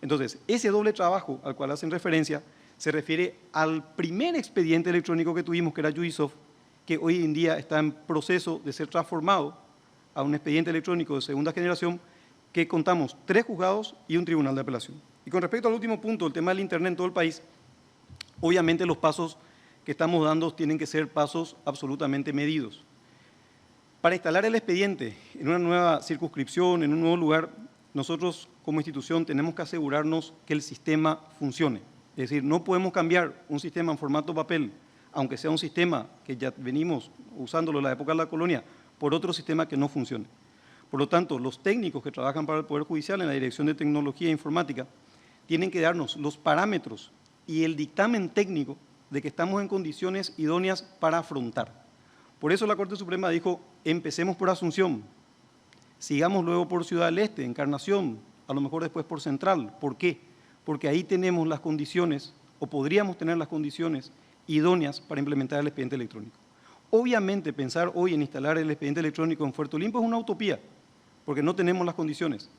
Entonces, ese doble trabajo al cual hacen referencia se refiere al primer expediente electrónico que tuvimos, que era JudiSoft, que hoy en día está en proceso de ser transformado a un expediente electrónico de segunda generación, que contamos 3 juzgados y un tribunal de apelación. Y con respecto al último punto, el tema del Internet en todo el país, obviamente los pasos que estamos dando tienen que ser pasos absolutamente medidos. Para instalar el expediente en una nueva circunscripción, en un nuevo lugar, nosotros como institución tenemos que asegurarnos que el sistema funcione. Es decir, no podemos cambiar un sistema en formato papel, aunque sea un sistema que ya venimos usándolo en la época de la colonia, por otro sistema que no funcione. Por lo tanto, los técnicos que trabajan para el Poder Judicial en la Dirección de Tecnología e Informática tienen que darnos los parámetros y el dictamen técnico de que estamos en condiciones idóneas para afrontar. Por eso la Corte Suprema dijo, empecemos por Asunción, sigamos luego por Ciudad del Este, Encarnación, a lo mejor después por Central. ¿Por qué? Porque ahí tenemos las condiciones, o podríamos tener las condiciones idóneas para implementar el expediente electrónico. Obviamente, pensar hoy en instalar el expediente electrónico en Puerto Limpo es una utopía, porque no tenemos las condiciones.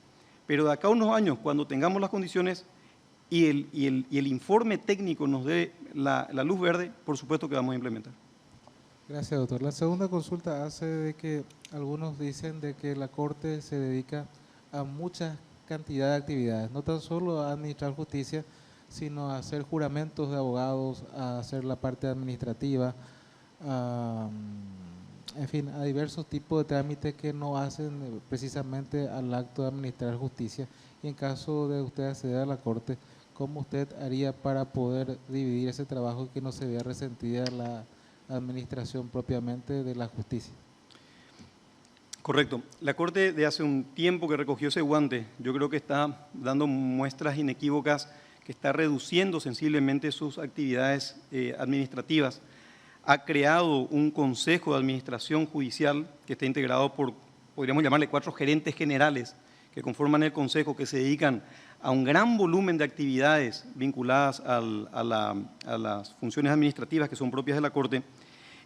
Pero de acá a unos años, cuando tengamos las condiciones y el informe técnico nos dé la luz verde, por supuesto que vamos a implementar. Gracias, doctor. La segunda consulta hace de que algunos dicen de que la Corte se dedica a mucha cantidad de actividades, no tan solo a administrar justicia, sino a hacer juramentos de abogados, a hacer la parte administrativa, en fin, a diversos tipos de trámites que no hacen precisamente al acto de administrar justicia. Y en caso de usted acceder a la Corte, ¿cómo usted haría para poder dividir ese trabajo y que no se vea resentida la administración propiamente de la justicia? Correcto. La Corte de hace un tiempo que recogió ese guante, yo creo que está dando muestras inequívocas que está reduciendo sensiblemente sus actividades administrativas. Ha creado un Consejo de Administración Judicial que está integrado por, podríamos llamarle, 4 gerentes generales que conforman el Consejo, que se dedican a un gran volumen de actividades vinculadas a las funciones administrativas que son propias de la Corte.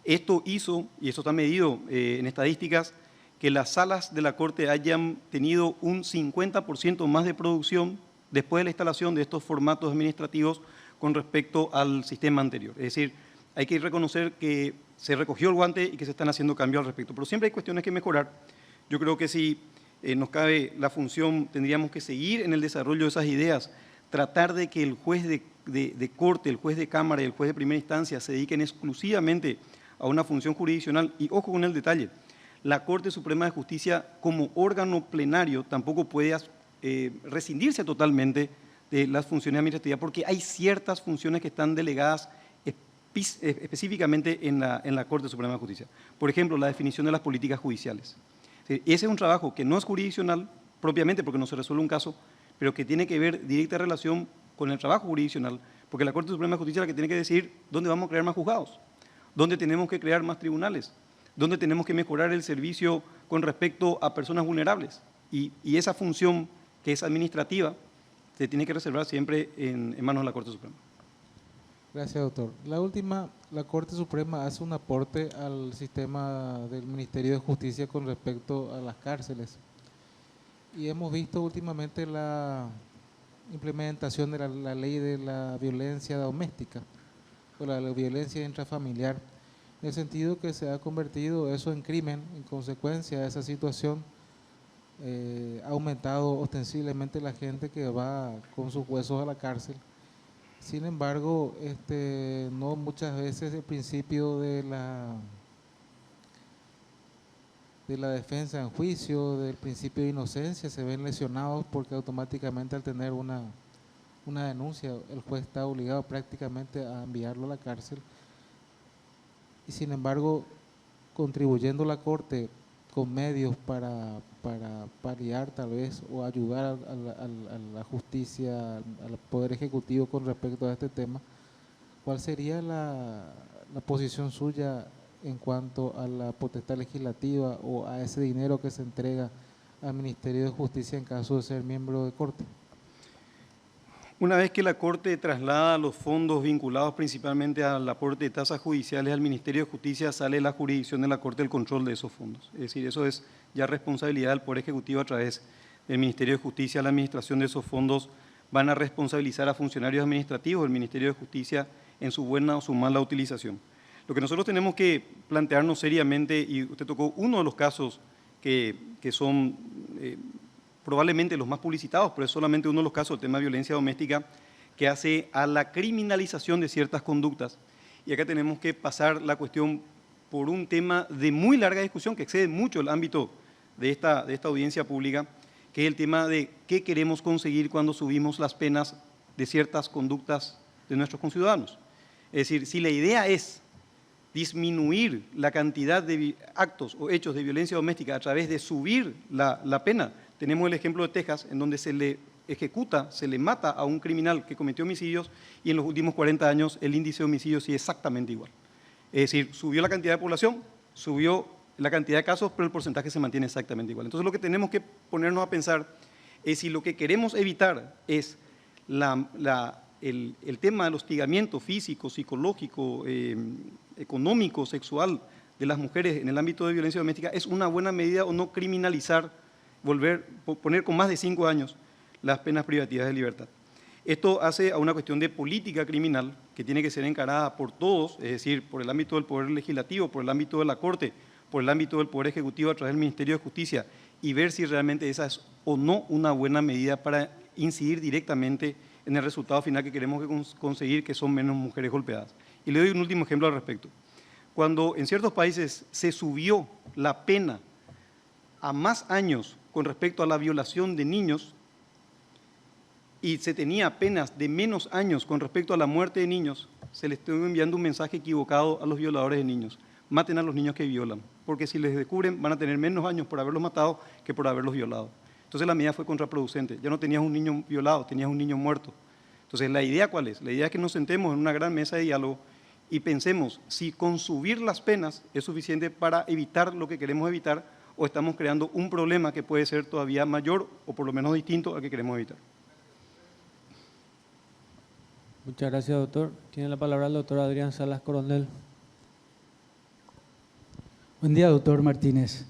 Esto hizo, y esto está medido en estadísticas, que las salas de la Corte hayan tenido un 50% más de producción después de la instalación de estos formatos administrativos con respecto al sistema anterior. Es decir, hay que reconocer que se recogió el guante y que se están haciendo cambios al respecto. Pero siempre hay cuestiones que mejorar. Yo creo que si nos cabe la función, tendríamos que seguir en el desarrollo de esas ideas, tratar de que el juez de corte, el juez de cámara y el juez de primera instancia se dediquen exclusivamente a una función jurisdiccional. Y ojo con el detalle, la Corte Suprema de Justicia como órgano plenario tampoco puede rescindirse totalmente de las funciones administrativas, porque hay ciertas funciones que están delegadas específicamente en la Corte Suprema de Justicia. Por ejemplo, la definición de las políticas judiciales. Ese es un trabajo que no es jurisdiccional propiamente porque no se resuelve un caso, pero que tiene que ver directa relación con el trabajo jurisdiccional, porque la Corte Suprema de Justicia es la que tiene que decidir dónde vamos a crear más juzgados, dónde tenemos que crear más tribunales, dónde tenemos que mejorar el servicio con respecto a personas vulnerables. Y esa función que es administrativa se tiene que reservar siempre en manos de la Corte Suprema. Gracias, doctor. La última, la Corte Suprema hace un aporte al sistema del Ministerio de Justicia con respecto a las cárceles. Y hemos visto últimamente la implementación de la ley de la violencia doméstica o la violencia intrafamiliar, en el sentido que se ha convertido eso en crimen. En consecuencia de esa situación, ha aumentado ostensiblemente la gente que va con sus huesos a la cárcel. Sin embargo, no muchas veces el principio de la defensa en juicio, del principio de inocencia, se ven lesionados porque automáticamente al tener una denuncia, el juez está obligado prácticamente a enviarlo a la cárcel. Y sin embargo, contribuyendo la Corte con medios para paliar tal vez o ayudar a la justicia, al Poder Ejecutivo con respecto a este tema, ¿cuál sería la posición suya en cuanto a la potestad legislativa o a ese dinero que se entrega al Ministerio de Justicia en caso de ser miembro de Corte? Una vez que la Corte traslada los fondos vinculados principalmente al aporte de tasas judiciales al Ministerio de Justicia, sale la jurisdicción de la Corte el control de esos fondos. Es decir, eso es ya responsabilidad del Poder Ejecutivo a través del Ministerio de Justicia. La administración de esos fondos van a responsabilizar a funcionarios administrativos del Ministerio de Justicia en su buena o su mala utilización. Lo que nosotros tenemos que plantearnos seriamente, y usted tocó uno de los casos que son probablemente los más publicitados, pero es solamente uno de los casos, el tema de violencia doméstica, que hace a la criminalización de ciertas conductas. Y acá tenemos que pasar la cuestión por un tema de muy larga discusión, que excede mucho el ámbito de esta audiencia pública, que es el tema de qué queremos conseguir cuando subimos las penas de ciertas conductas de nuestros conciudadanos. Es decir, si la idea es disminuir la cantidad de actos o hechos de violencia doméstica a través de subir la pena, tenemos el ejemplo de Texas, en donde se le ejecuta, se le mata a un criminal que cometió homicidios y en los últimos 40 años el índice de homicidios sigue exactamente igual. Es decir, subió la cantidad de población, subió la cantidad de casos, pero el porcentaje se mantiene exactamente igual. Entonces lo que tenemos que ponernos a pensar es si lo que queremos evitar es el tema del hostigamiento físico, psicológico, económico, sexual de las mujeres en el ámbito de violencia doméstica, es una buena medida o no criminalizar, poner con más de 5 años las penas privativas de libertad. Esto hace a una cuestión de política criminal que tiene que ser encarada por todos, es decir, por el ámbito del Poder Legislativo, por el ámbito de la Corte, por el ámbito del Poder Ejecutivo a través del Ministerio de Justicia, y ver si realmente esa es o no una buena medida para incidir directamente en el resultado final que queremos conseguir, que son menos mujeres golpeadas. Y le doy un último ejemplo al respecto. Cuando en ciertos países se subió la pena a más años con respecto a la violación de niños y se tenía penas de menos años con respecto a la muerte de niños, se les estuvo enviando un mensaje equivocado a los violadores de niños. Maten a los niños que violan, porque si les descubren van a tener menos años por haberlos matado que por haberlos violado. Entonces la medida fue contraproducente. Ya no tenías un niño violado, tenías un niño muerto. Entonces, ¿la idea cuál es? La idea es que nos sentemos en una gran mesa de diálogo y pensemos si con subir las penas es suficiente para evitar lo que queremos evitar o estamos creando un problema que puede ser todavía mayor o por lo menos distinto al que queremos evitar. Muchas gracias, doctor. Tiene la palabra el doctor Adrián Salas Coronel. Buen día, doctor Martínez.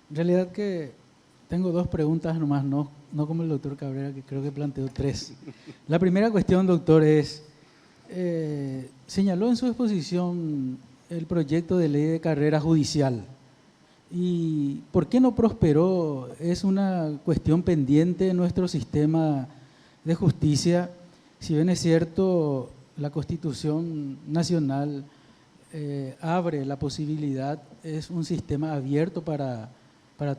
En realidad que tengo 2 preguntas nomás, no como el doctor Cabrera, que creo que planteó 3. La primera cuestión, doctor, es, señaló en su exposición el proyecto de ley de carrera judicial. ¿Y por qué no prosperó? Es una cuestión pendiente en nuestro sistema de justicia. Si bien es cierto, la Constitución Nacional abre la posibilidad, es un sistema abierto para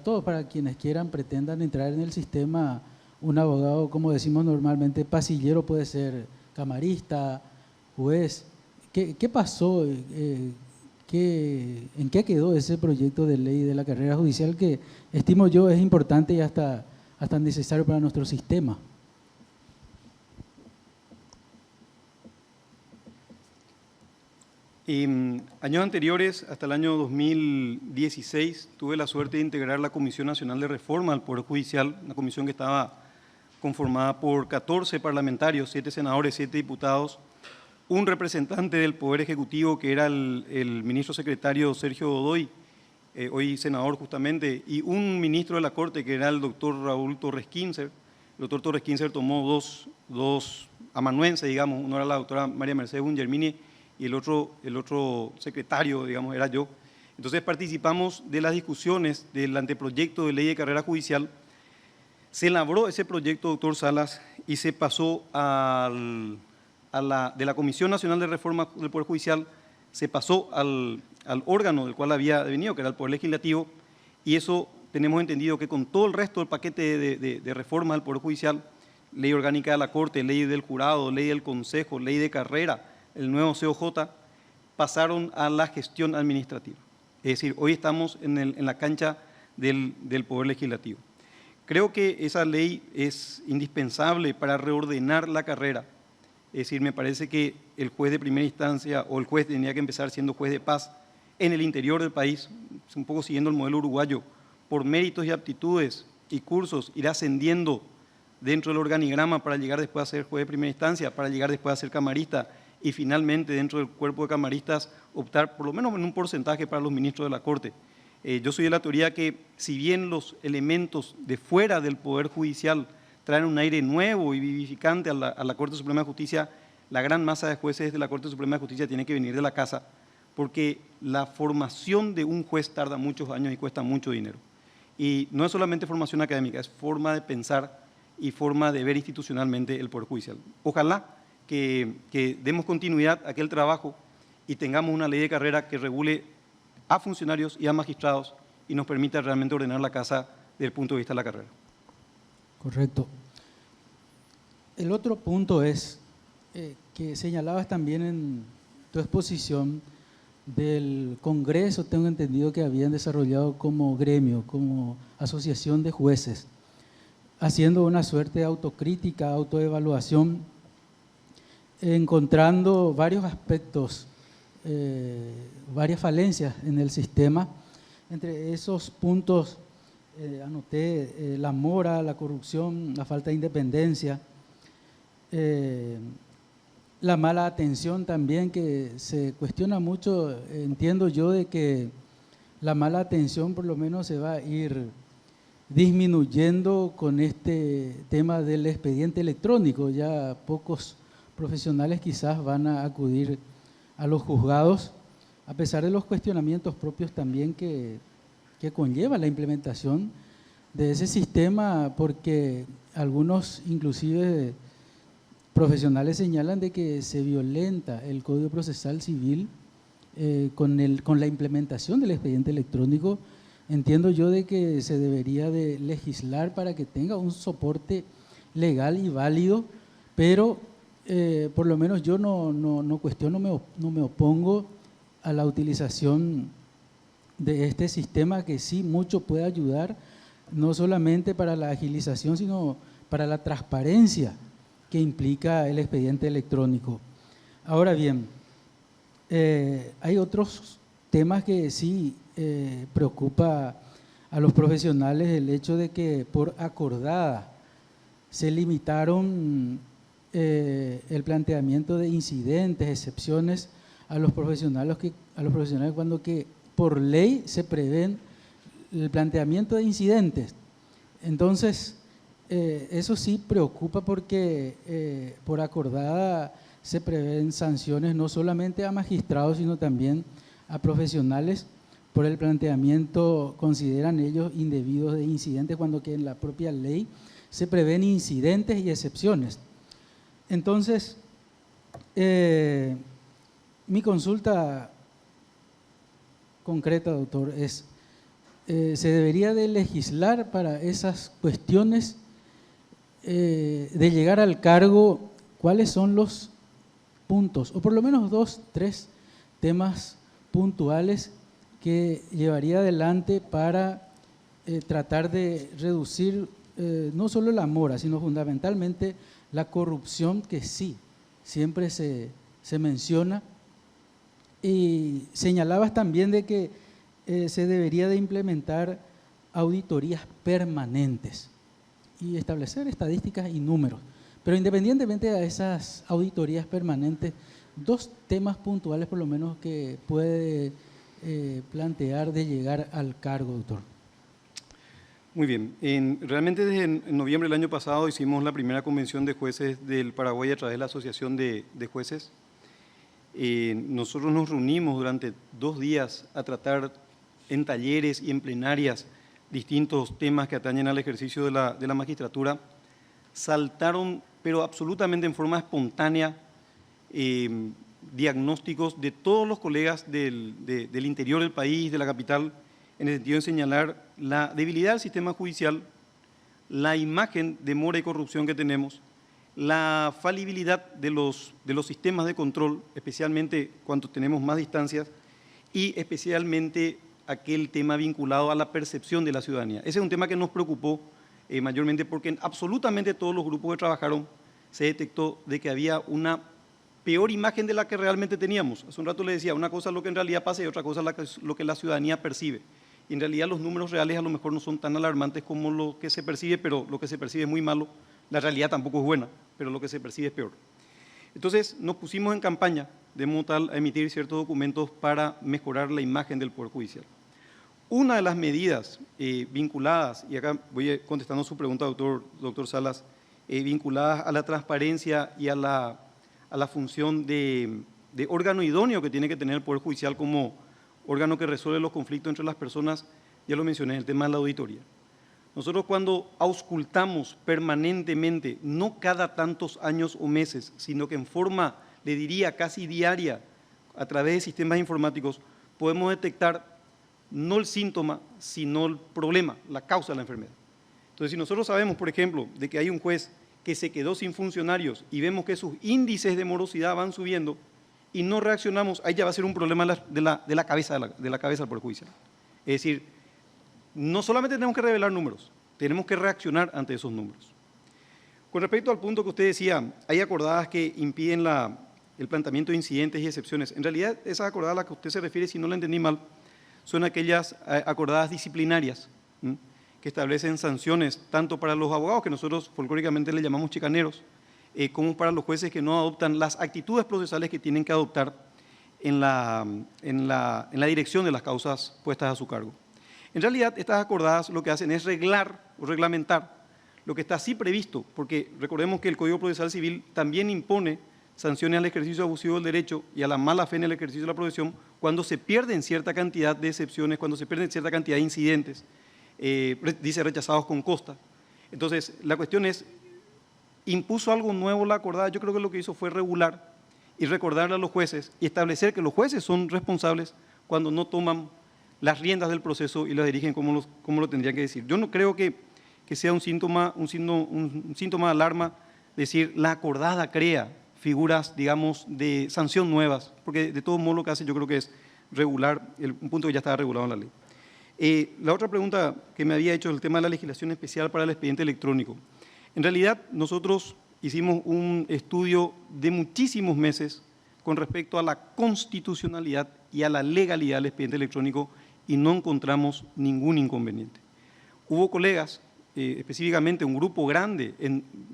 todos, para quienes pretendan entrar en el sistema un abogado, como decimos normalmente, pasillero, puede ser camarista, juez. ¿Qué pasó? ¿En qué quedó ese proyecto de ley de la carrera judicial que estimo yo es importante y hasta necesario para nuestro sistema? En años anteriores, hasta el año 2016, tuve la suerte de integrar la Comisión Nacional de Reforma al Poder Judicial, una comisión que estaba conformada por 14 parlamentarios, 7 senadores, 7 diputados, un representante del Poder Ejecutivo que era el ministro secretario Sergio Godoy, hoy senador justamente, y un ministro de la Corte que era el doctor Raúl Torres Quincer. El doctor Torres Quincer tomó dos amanuenses, digamos, uno era la doctora María Mercedes Bungermini y el otro secretario, digamos, era yo. Entonces participamos de las discusiones del anteproyecto de ley de carrera judicial. Se elaboró ese proyecto, doctor Salas, y se pasó de la Comisión Nacional de Reforma del Poder Judicial, se pasó al órgano del cual había venido, que era el Poder Legislativo, y eso tenemos entendido que con todo el resto del paquete de reforma del Poder Judicial, ley orgánica de la Corte, ley del jurado, ley del Consejo, ley de carrera, el nuevo COJ, pasaron a la gestión administrativa. Es decir, hoy estamos en la cancha del Poder Legislativo. Creo que esa ley es indispensable para reordenar la carrera. Es decir, me parece que el juez de primera instancia o el juez tendría que empezar siendo juez de paz en el interior del país, un poco siguiendo el modelo uruguayo, por méritos y aptitudes y cursos, ir ascendiendo dentro del organigrama para llegar después a ser juez de primera instancia, para llegar después a ser camarista, y finalmente dentro del cuerpo de camaristas optar por lo menos en un porcentaje para los ministros de la Corte. Yo soy de la teoría que si bien los elementos de fuera del Poder Judicial traen un aire nuevo y vivificante a la Corte Suprema de Justicia, la gran masa de jueces de la Corte Suprema de Justicia tiene que venir de la casa, porque la formación de un juez tarda muchos años y cuesta mucho dinero. Y no es solamente formación académica, es forma de pensar y forma de ver institucionalmente el Poder Judicial. Ojalá que demos continuidad a aquel trabajo y tengamos una ley de carrera que regule a funcionarios y a magistrados y nos permita realmente ordenar la casa desde el punto de vista de la carrera. Correcto. El otro punto es que señalabas también en tu exposición del Congreso, tengo entendido que habían desarrollado como gremio, como asociación de jueces, haciendo una suerte de autocrítica, autoevaluación, encontrando varios aspectos, varias falencias en el sistema. Entre esos puntos anoté la mora, la corrupción, la falta de independencia, la mala atención también, que se cuestiona mucho, entiendo yo, de que la mala atención por lo menos se va a ir disminuyendo con este tema del expediente electrónico. Ya pocos profesionales quizás van a acudir a los juzgados, a pesar de los cuestionamientos propios también que conlleva la implementación de ese sistema, porque algunos inclusive profesionales señalan de que se violenta el Código Procesal Civil con la implementación del expediente electrónico. Entiendo yo de que se debería de legislar para que tenga un soporte legal y válido, pero por lo menos yo no cuestiono, no me opongo a la utilización de este sistema, que sí mucho puede ayudar, no solamente para la agilización, sino para la transparencia que implica el expediente electrónico. Ahora bien, hay otros temas que sí preocupa a los profesionales, el hecho de que por acordada se limitaron el planteamiento de incidentes, excepciones a los profesionales cuando que por ley se prevén el planteamiento de incidentes. Entonces, eso sí preocupa porque por acordada se prevén sanciones no solamente a magistrados, sino también a profesionales por el planteamiento, consideran ellos, indebidos de incidentes, cuando que en la propia ley se prevén incidentes y excepciones. Entonces, mi consulta concreta, doctor, es, ¿se debería de legislar para esas cuestiones de llegar al cargo, ¿cuáles son los puntos, o por lo menos 2, 3 temas puntuales que llevaría adelante para tratar de reducir no solo la mora, sino fundamentalmente la corrupción, que sí, siempre se menciona? Y señalabas también de que se debería de implementar auditorías permanentes y establecer estadísticas y números. Pero independientemente de esas auditorías permanentes, 2 temas puntuales por lo menos que puede plantear de llegar al cargo, doctor. Muy bien. Realmente desde en noviembre del año pasado hicimos la primera convención de jueces del Paraguay a través de la Asociación de Jueces. Nosotros nos reunimos durante 2 días a tratar en talleres y en plenarias distintos temas que atañen al ejercicio de la magistratura. Saltaron, pero absolutamente en forma espontánea, diagnósticos de todos los colegas del interior del país, de la capital, en el sentido de señalar la debilidad del sistema judicial, la imagen de mora y corrupción que tenemos, la falibilidad de los sistemas de control, especialmente cuando tenemos más distancias, y especialmente aquel tema vinculado a la percepción de la ciudadanía. Ese es un tema que nos preocupó mayormente porque en absolutamente todos los grupos que trabajaron se detectó de que había una peor imagen de la que realmente teníamos. Hace un rato le decía, una cosa es lo que en realidad pasa y otra cosa es lo que la ciudadanía percibe. Y en realidad los números reales a lo mejor no son tan alarmantes como lo que se percibe, pero lo que se percibe es muy malo. La realidad tampoco es buena, pero lo que se percibe es peor. Entonces nos pusimos en campaña de modo tal a emitir ciertos documentos para mejorar la imagen del Poder Judicial. Una de las medidas vinculadas, y acá voy contestando su pregunta, doctor Salas, vinculadas a la transparencia y a la función de órgano idóneo que tiene que tener el Poder Judicial como órgano que resuelve los conflictos entre las personas, ya lo mencioné, el tema de la auditoría. Nosotros cuando auscultamos permanentemente, no cada tantos años o meses, sino que en forma, le diría, casi diaria, a través de sistemas informáticos, podemos detectar no el síntoma, sino el problema, la causa de la enfermedad. Entonces, si nosotros sabemos, por ejemplo, de que hay un juez que se quedó sin funcionarios y vemos que sus índices de morosidad van subiendo y no reaccionamos, ahí ya va a ser un problema de la cabeza del Poder Judicial. Es decir, no solamente tenemos que revelar números, tenemos que reaccionar ante esos números. Con respecto al punto que usted decía, hay acordadas que impiden el planteamiento de incidentes y excepciones. En realidad, esas acordadas a las que usted se refiere, si no la entendí mal, son aquellas acordadas disciplinarias, que establecen sanciones tanto para los abogados, que nosotros folclóricamente le llamamos chicaneros, como para los jueces que no adoptan las actitudes procesales que tienen que adoptar en la dirección de las causas puestas a su cargo. En realidad, estas acordadas lo que hacen es reglar o reglamentar lo que está así previsto, porque recordemos que el Código Procesal Civil también impone sanciones al ejercicio abusivo del derecho y a la mala fe en el ejercicio de la profesión cuando se pierden cierta cantidad de excepciones, cuando se pierden cierta cantidad de incidentes, dice rechazados con costa. Entonces, la cuestión es, ¿impuso algo nuevo la acordada? Yo creo que lo que hizo fue regular y recordarle a los jueces y establecer que los jueces son responsables cuando no toman las riendas del proceso y las dirigen como lo tendrían que decir. Yo no creo que sea un síntoma de alarma decir la acordada crea figuras, digamos, de sanción nuevas, porque de todo modo lo que hace yo creo que es regular un punto que ya estaba regulado en la ley. La otra pregunta que me había hecho es el tema de la legislación especial para el expediente electrónico. En realidad, nosotros hicimos un estudio de muchísimos meses con respecto a la constitucionalidad y a la legalidad del expediente electrónico y no encontramos ningún inconveniente. Hubo colegas, específicamente un grupo grande,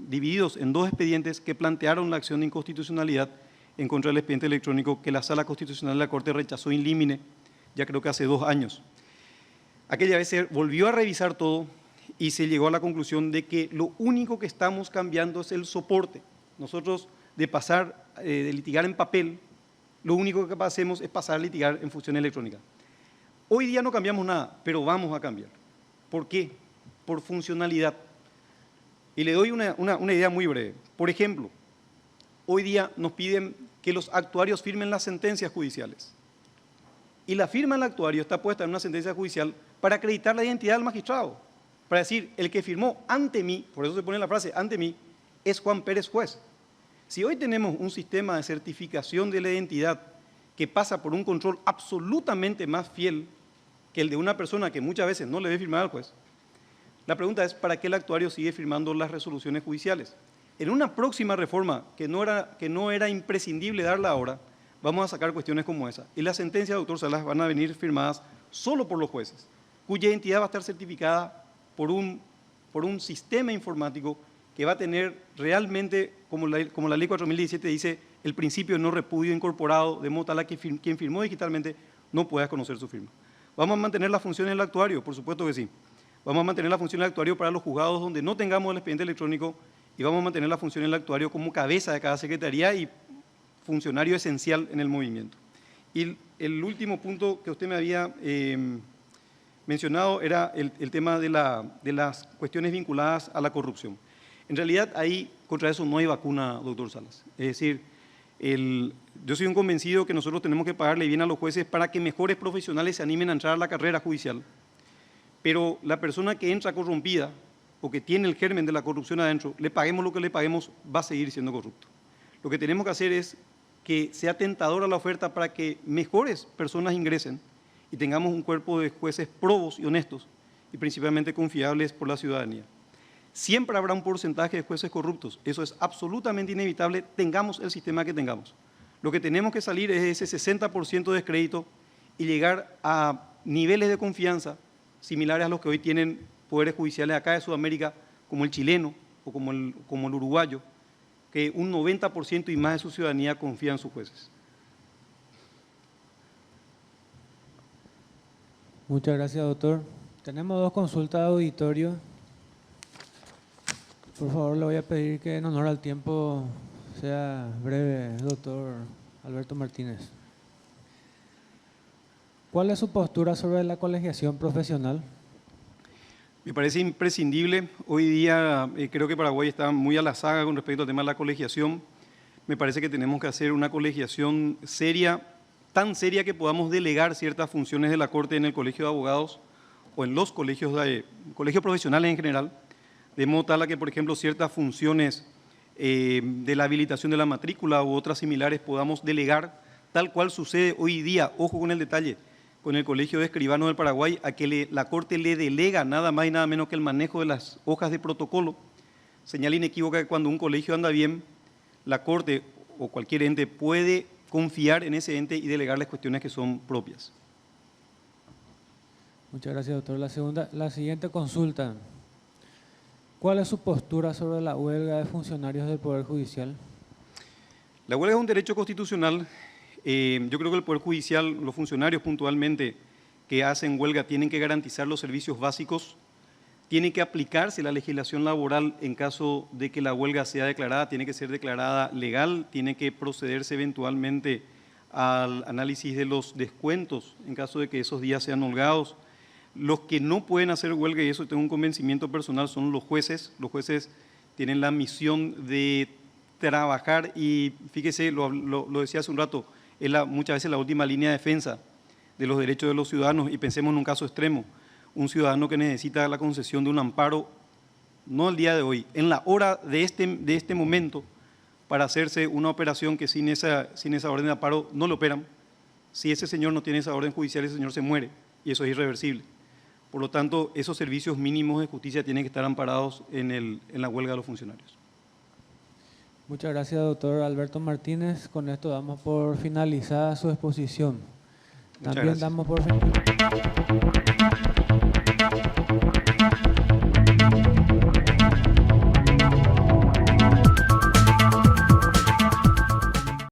divididos en 2 expedientes, que plantearon la acción de inconstitucionalidad en contra del expediente electrónico que la Sala Constitucional de la Corte rechazó in limine, ya creo que hace 2 años. Aquella vez se volvió a revisar todo y se llegó a la conclusión de que lo único que estamos cambiando es el soporte. Nosotros, de pasar de litigar en papel, lo único que hacemos es pasar a litigar en función electrónica. Hoy día no cambiamos nada, pero vamos a cambiar. ¿Por qué? Por funcionalidad. Y le doy una idea muy breve. Por ejemplo, hoy día nos piden que los actuarios firmen las sentencias judiciales. Y la firma del actuario está puesta en una sentencia judicial para acreditar la identidad del magistrado. para decir, el que firmó ante mí, por eso se pone la frase, ante mí, es Juan Pérez juez. Si hoy tenemos un sistema de certificación de la identidad que pasa por un control absolutamente más fiel que el de una persona que muchas veces no le debe firmar al juez, la pregunta es, ¿para qué el actuario sigue firmando las resoluciones judiciales? En una próxima reforma que no era imprescindible darla ahora, vamos a sacar cuestiones como esa. Y las sentencias, doctor Salas, van a venir firmadas solo por los jueces, cuya identidad va a estar certificada por un sistema informático que va a tener realmente, como la ley 4017 dice, el principio de no repudio incorporado, de modo tal a que quien firmó digitalmente no pueda conocer su firma. ¿Vamos a mantener la función del actuario? Por supuesto que sí. Vamos a mantener la función del actuario para los juzgados donde no tengamos el expediente electrónico y vamos a mantener la función del actuario como cabeza de cada secretaría y funcionario esencial en el movimiento. Y el último punto que usted me había mencionado era el tema de las cuestiones vinculadas a la corrupción. En realidad, ahí contra eso no hay vacuna, doctor Salas. Es decir, yo soy un convencido que nosotros tenemos que pagarle bien a los jueces para que mejores profesionales se animen a entrar a la carrera judicial. Pero la persona que entra corrompida o que tiene el germen de la corrupción adentro, le paguemos lo que le paguemos, va a seguir siendo corrupto. Lo que tenemos que hacer es que sea tentadora la oferta para que mejores personas ingresen y tengamos un cuerpo de jueces probos y honestos y principalmente confiables por la ciudadanía. Siempre habrá un porcentaje de jueces corruptos, eso es absolutamente inevitable, tengamos el sistema que tengamos. Lo que tenemos que salir es de ese 60% de descrédito y llegar a niveles de confianza similares a los que hoy tienen poderes judiciales acá de Sudamérica, como el chileno o como el uruguayo, que un 90% y más de su ciudadanía confía en sus jueces. Muchas gracias, doctor. Tenemos dos consultas de auditorio. Por favor, le voy a pedir que en honor al tiempo sea breve, doctor Alberto Martínez. ¿Cuál es su postura sobre la colegiación profesional? Me parece imprescindible. Hoy día creo que Paraguay está muy a la saga con respecto al tema de la colegiación. Me parece que tenemos que hacer una colegiación seria, tan seria que podamos delegar ciertas funciones de la Corte en el Colegio de Abogados o en los colegios profesionales en general, de modo tal a que, por ejemplo, ciertas funciones de la habilitación de la matrícula u otras similares podamos delegar, tal cual sucede hoy día, ojo con el detalle, con el Colegio de Escribanos del Paraguay, a que la Corte le delega nada más y nada menos que el manejo de las hojas de protocolo. Señal inequívoca que cuando un colegio anda bien, la Corte o cualquier ente puede confiar en ese ente y delegarles cuestiones que son propias. Muchas gracias, doctor. La siguiente consulta. ¿Cuál es su postura sobre la huelga de funcionarios del Poder Judicial? La huelga es un derecho constitucional. Yo creo que el Poder Judicial, los funcionarios puntualmente que hacen huelga tienen que garantizar los servicios básicos, tiene que aplicarse la legislación laboral en caso de que la huelga sea declarada, tiene que ser declarada legal, tiene que procederse eventualmente al análisis de los descuentos en caso de que esos días sean holgados. Los que no pueden hacer huelga, y eso tengo un convencimiento personal, son los jueces. Los jueces tienen la misión de trabajar y, fíjese, lo decía hace un rato, es muchas veces la última línea de defensa de los derechos de los ciudadanos, y pensemos en un caso extremo, un ciudadano que necesita la concesión de un amparo, no el día de hoy, en la hora de este momento, para hacerse una operación que sin esa orden de amparo no lo operan. Si ese señor no tiene esa orden judicial, ese señor se muere, y eso es irreversible. Por lo tanto, esos servicios mínimos de justicia tienen que estar amparados en la huelga de los funcionarios. Muchas gracias, doctor Alberto Martínez. Con esto damos por finalizada su exposición. Muchas También gracias. damos por finalizada.